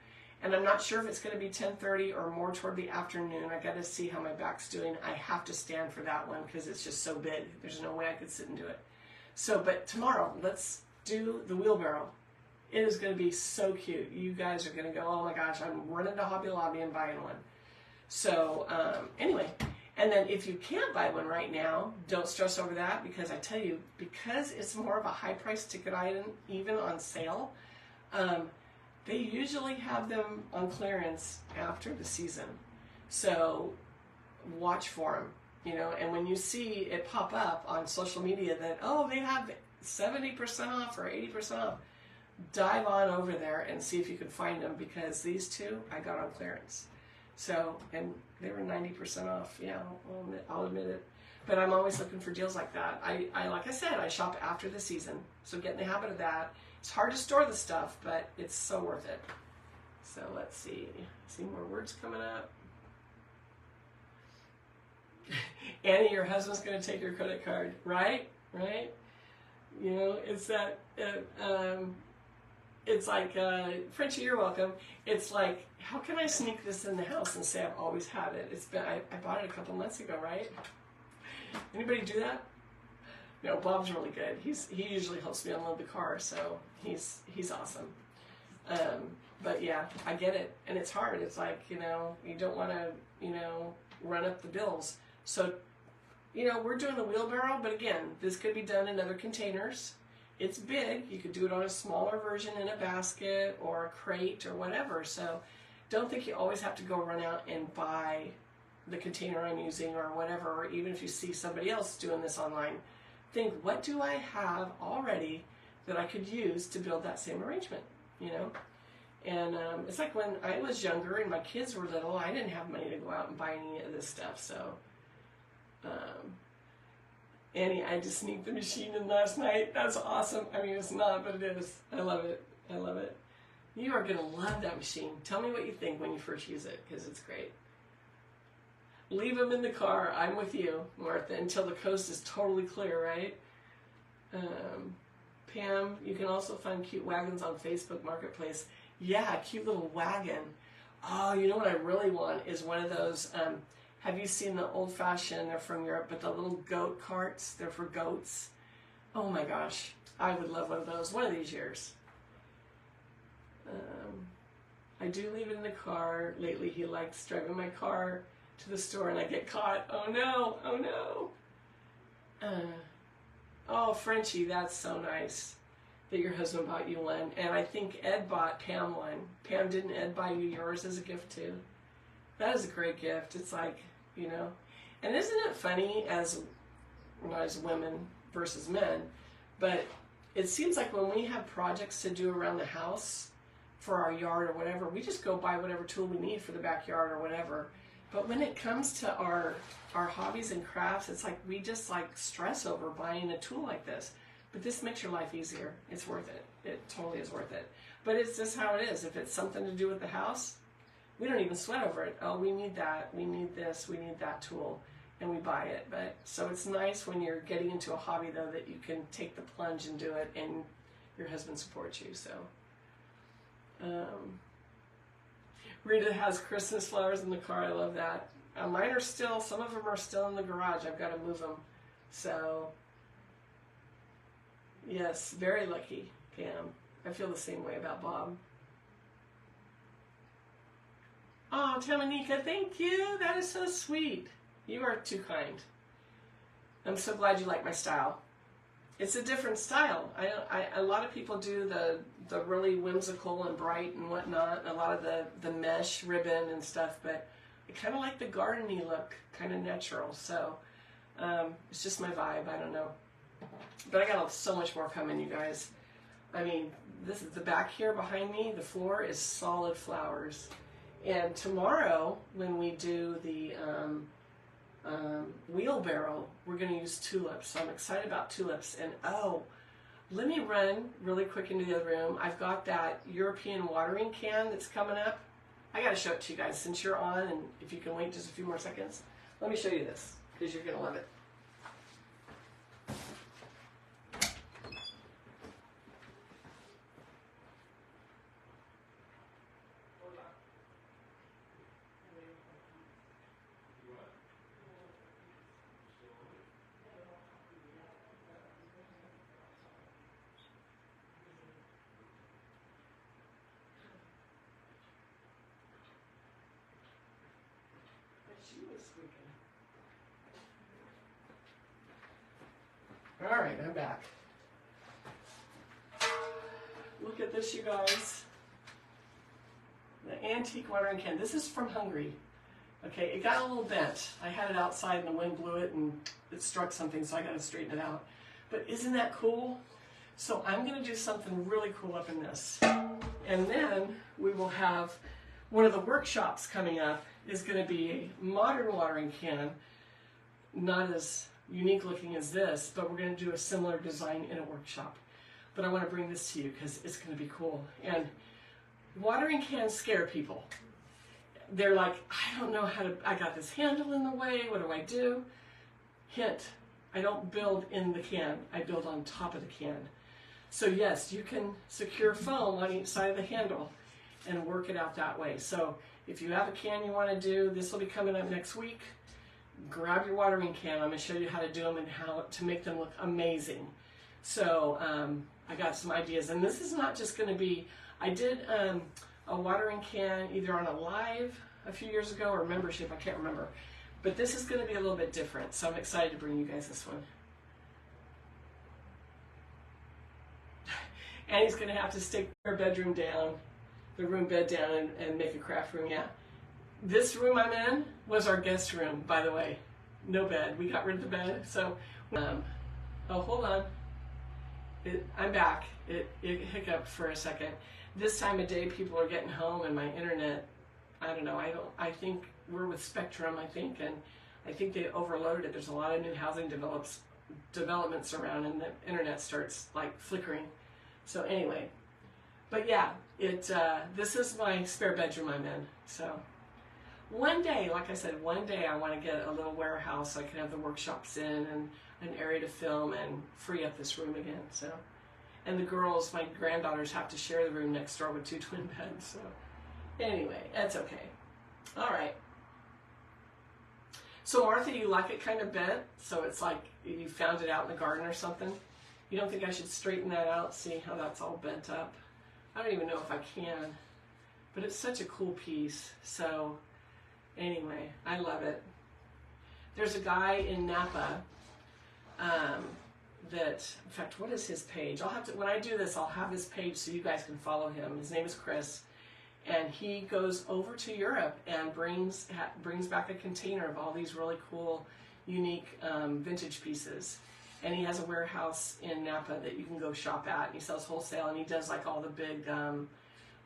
And I'm not sure if it's going to be 10:30 or more toward the afternoon. I got to see how my back's doing. I have to stand for that one because it's just so big. There's no way I could sit and do it. So, but tomorrow, let's do the wheelbarrow. It is going to be so cute. You guys are going to go, oh my gosh, I'm running to Hobby Lobby and buying one. So, anyway, and then if you can't buy one right now, don't stress over that, because I tell you, because it's more of a high price ticket item, even on sale, they usually have them on clearance after the season. So watch for them, you know, and when you see it pop up on social media that, oh, they have 70% off or 80% off, dive on over there and see if you can find them, because these two I got on clearance. So, and they were 90% off. Yeah, I'll admit it. But I'm always looking for deals like that. I like I said, I shop after the season. So get in the habit of that. It's hard to store the stuff, but it's so worth it. So let's see. See more words coming up. Annie, your husband's going to take your credit card, right? Right? You know, it's that, it's like, Frenchie, you're welcome. It's like, how can I sneak this in the house and say I've always had it? It's been, I bought it a couple months ago, right? Anybody do that? No, Bob's really good. He usually helps me unload the car, so he's awesome. But yeah, I get it, and it's hard. It's like, you know, you don't want to, you know, run up the bills. So, you know, we're doing the wheelbarrow, but again, this could be done in other containers. It's big. You could do it on a smaller version in a basket or a crate or whatever. So don't think you always have to go run out and buy the container I'm using or whatever, or even if you see somebody else doing this online. Think, what do I have already that I could use to build that same arrangement, you know? And it's like when I was younger and my kids were little, I didn't have money to go out and buy any of this stuff. So, Annie, I just sneaked the machine in last night. That's awesome. I mean, it's not, but it is. I love it. I love it. You are going to love that machine. Tell me what you think when you first use it, because it's great. Leave them in the car. I'm with you, Martha, until the coast is totally clear, right? Pam, you can also find cute wagons on Facebook Marketplace. Yeah, a cute little wagon. Oh, you know what I really want is one of those, have you seen the old-fashioned, they're from Europe, but the little goat carts, they're for goats. Oh my gosh, I would love one of those one of these years. I do leave it in the car. Lately he likes driving my car to the store and I get caught. Oh no, oh no. Oh, Frenchie, that's so nice that your husband bought you one. And I think Ed bought Pam one. Pam, didn't Ed buy you yours as a gift too? That is a great gift. It's like, you know, and isn't it funny as women versus men, but it seems like when we have projects to do around the house for our yard or whatever, we just go buy whatever tool we need for the backyard or whatever. But when it comes to our hobbies and crafts, it's like we just like stress over buying a tool like this. But this makes your life easier. It's worth it. It totally is worth it. But it's just how it is. If it's something to do with the house, we don't even sweat over it. Oh, we need that. We need this. We need that tool. and we buy it. But so it's nice when you're getting into a hobby though that you can take the plunge and do it, and your husband supports you. So Rita has Christmas flowers in the car. I love that. Mine are still, some of them are still in the garage. I've got to move them. So yes, very lucky, Pam. I feel the same way about Bob. Oh, Tamanika, thank you. That is so sweet. You are too kind. I'm so glad you like my style. It's a different style. A lot of people do the really whimsical and bright and whatnot, and a lot of the mesh ribbon and stuff, but I kind of like the gardeny look, kind of natural. So it's just my vibe. I don't know. But I got so much more coming, you guys. I mean, this is the back here behind me. The floor is solid flowers. And tomorrow, when we do the wheelbarrow, we're going to use tulips. So I'm excited about tulips. And oh, let me run really quick into the other room. I've got that European watering can that's coming up. I got to show it to you guys since you're on, and if you can wait just a few more seconds. Let me show you this because you're going to love it. All right, I'm back. Look at this, you guys. The antique watering can. This is from Hungary. Okay, it got a little bent. I had it outside and the wind blew it and it struck something, so I got to straighten it out. But isn't that cool? So I'm going to do something really cool up in this. And then we will have one of the workshops coming up is going to be a modern watering can, not as unique looking as this, but we're going to do a similar design in a workshop. But I want to bring this to you because it's going to be cool. And watering cans scare people. They're like, I don't know how to, I got this handle in the way, what do I do? Hint, I don't build in the can, I build on top of the can. So yes, you can secure foam on each side of the handle and work it out that way. So if you have a can you want to do, this will be coming up next week. Grab your watering can. I'm going to show you how to do them and how to make them look amazing. So I got some ideas, and this is not just going to be, I did a watering can either on a live a few years ago or membership, I can't remember. But this is going to be a little bit different, so I'm excited to bring you guys this one. Annie's going to have to stick her bedroom down, the room bed down, and make a craft room, yeah. This room I'm in was our guest room, by the way. No bed. We got rid of the bed. So, oh, hold on. I'm back. It hiccuped for a second. This time of day, people are getting home, and my internet, I don't know. I think we're with Spectrum, I think, and I think they overloaded it. There's a lot of new housing developments around, and the internet starts like flickering. So anyway, but yeah, this is my spare bedroom I'm in. So. One day, like I said, one day I want to get a little warehouse so I can have the workshops in and an area to film and free up this room again. So, and the girls, my granddaughters, have to share the room next door with 2 twin beds. So, anyway, that's okay. All right. So, Martha, you like it kind of bent? So it's like you found it out in the garden or something? You don't think I should straighten that out? See how that's all bent up? I don't even know if I can, but it's such a cool piece. So. Anyway, I love it. There's a guy in Napa that, in fact, what is his page? I'll have to, when I do this, I'll have his page so you guys can follow him. His name is Chris, and he goes over to Europe and brings back a container of all these really cool, unique vintage pieces. And he has a warehouse in Napa that you can go shop at, and he sells wholesale, and he does like all the big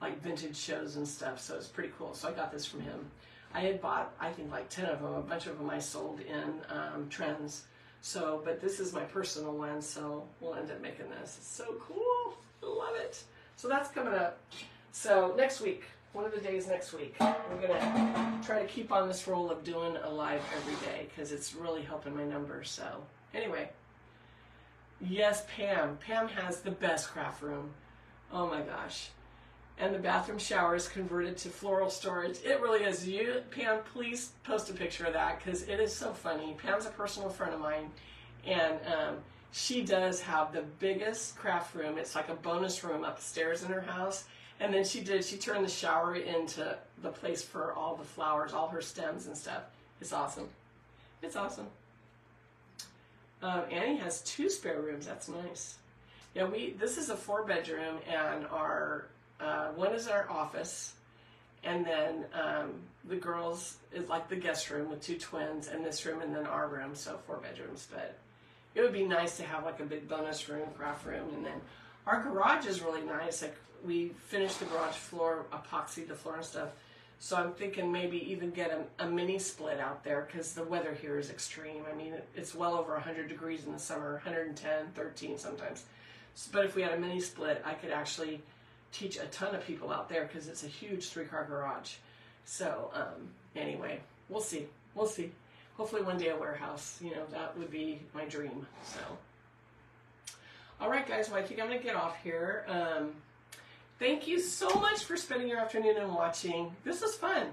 like vintage shows and stuff. So it's pretty cool. So I got this from him. I had bought, I think, like 10 of them. A bunch of them I sold in Trends. So, but this is my personal one, so we'll end up making this. It's so cool. I love it. So that's coming up. So next week, one of the days next week. We're going to try to keep on this roll of doing a live every day because it's really helping my numbers. So anyway, yes, Pam. Pam has the best craft room. Oh my gosh. And the bathroom shower is converted to floral storage. It really is. You, Pam, please post a picture of that because it is so funny. Pam's a personal friend of mine, and she does have the biggest craft room. It's like a bonus room upstairs in her house. And then she turned the shower into the place for all the flowers, all her stems and stuff. It's awesome. It's awesome. Annie has 2 spare rooms. That's nice. Yeah, this is a 4-bedroom, and our one is our office, and then the girls is like the guest room with 2 twins, and this room, and then our room, so 4 bedrooms. But it would be nice to have like a big bonus room, craft room, and then our garage is really nice. Like we finished the garage floor, epoxied the floor and stuff. So I'm thinking maybe even get a mini split out there because the weather here is extreme. I mean, it's well over 100 degrees in the summer, 110, 13 sometimes. But if we had a mini split, I could actually teach a ton of people out there because it's a huge 3-car garage. So anyway, we'll see. We'll see. Hopefully one day a warehouse. You know, that would be my dream. So, all right, guys. Well, I think I'm going to get off here. Thank you so much for spending your afternoon and watching. This is fun,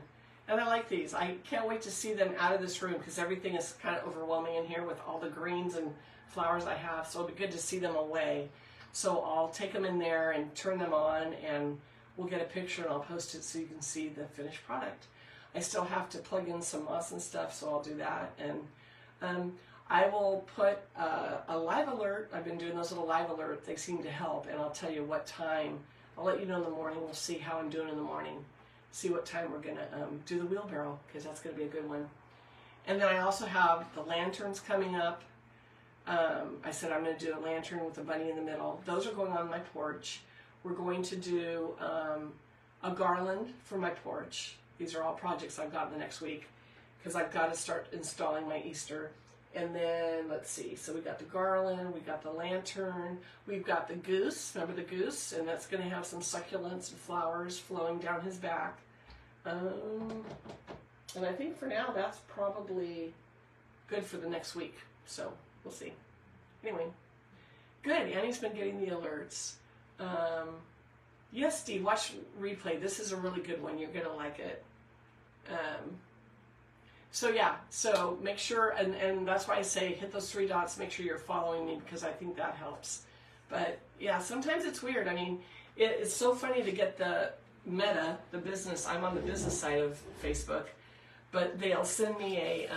and I like these. I can't wait to see them out of this room because everything is kind of overwhelming in here with all the greens and flowers I have. So it'll be good to see them away. So I'll take them in there and turn them on, and we'll get a picture and I'll post it so you can see the finished product. I still have to plug in some moss and stuff, so I'll do that. And I will put a live alert. I've been doing those little live alerts. They seem to help, and I'll tell you what time. I'll let you know in the morning. We'll see how I'm doing in the morning. See what time we're going to do the wheelbarrow, because that's going to be a good one. And then I also have the lanterns coming up. I said I'm going to do a lantern with a bunny in the middle. Those are going on my porch. We're going to do a garland for my porch. These are all projects I've got in the next week because I've got to start installing my Easter. And then, let's see, so we got the garland, we got the lantern, we've got the goose, remember the goose? And that's going to have some succulents and flowers flowing down his back. And I think for now that's probably good for the next week. So we'll see. Anyway, good. Annie's been getting the alerts. Yes, Steve, watch replay. This is a really good one. You're going to like it. So yeah, so make sure, and that's why I say hit those 3 dots, make sure you're following me because I think that helps. But yeah, sometimes it's weird. I mean, it's so funny to get the Meta, the business, I'm on the business side of Facebook, but they'll send me a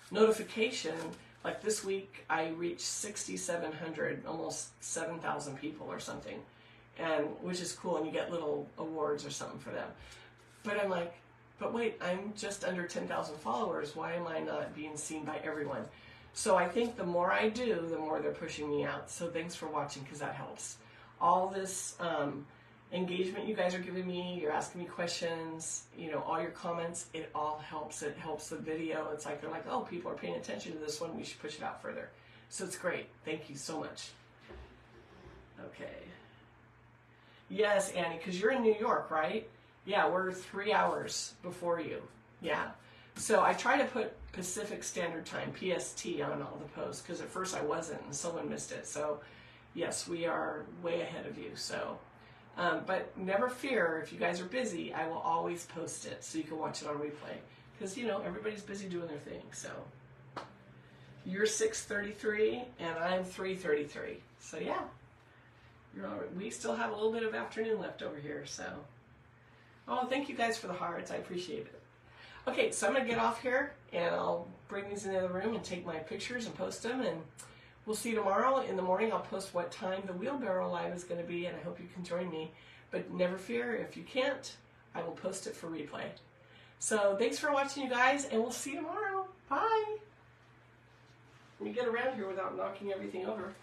notification. Like this week, I reached 6,700, almost 7,000 people or something, and which is cool, and you get little awards or something for them. But I'm like, but wait, I'm just under 10,000 followers. Why am I not being seen by everyone? So I think the more I do, the more they're pushing me out. So thanks for watching because that helps. All this engagement you guys are giving me, you're asking me questions, you know, all your comments, it all helps. It helps the video. It's like, they're like, oh, people are paying attention to this one. We should push it out further. So it's great. Thank you so much. Okay. Yes, Annie, because you're in New York, right? Yeah, we're 3 hours before you. Yeah. So I try to put Pacific Standard Time, PST, on all the posts because at first I wasn't and someone missed it. So yes, we are way ahead of you. So, but never fear, if you guys are busy, I will always post it so you can watch it on replay because, you know, everybody's busy doing their thing. So you're 6:33 and I'm 3:33. So yeah, we still have a little bit of afternoon left over here. So. Oh, thank you guys for the hearts. I appreciate it. Okay, so I'm going to get off here, and I'll bring these into the room and take my pictures and post them, and we'll see you tomorrow. In the morning, I'll post what time the wheelbarrow live is going to be, and I hope you can join me. But never fear, if you can't, I will post it for replay. So thanks for watching, you guys, and we'll see you tomorrow. Bye. Let me get around here without knocking everything over.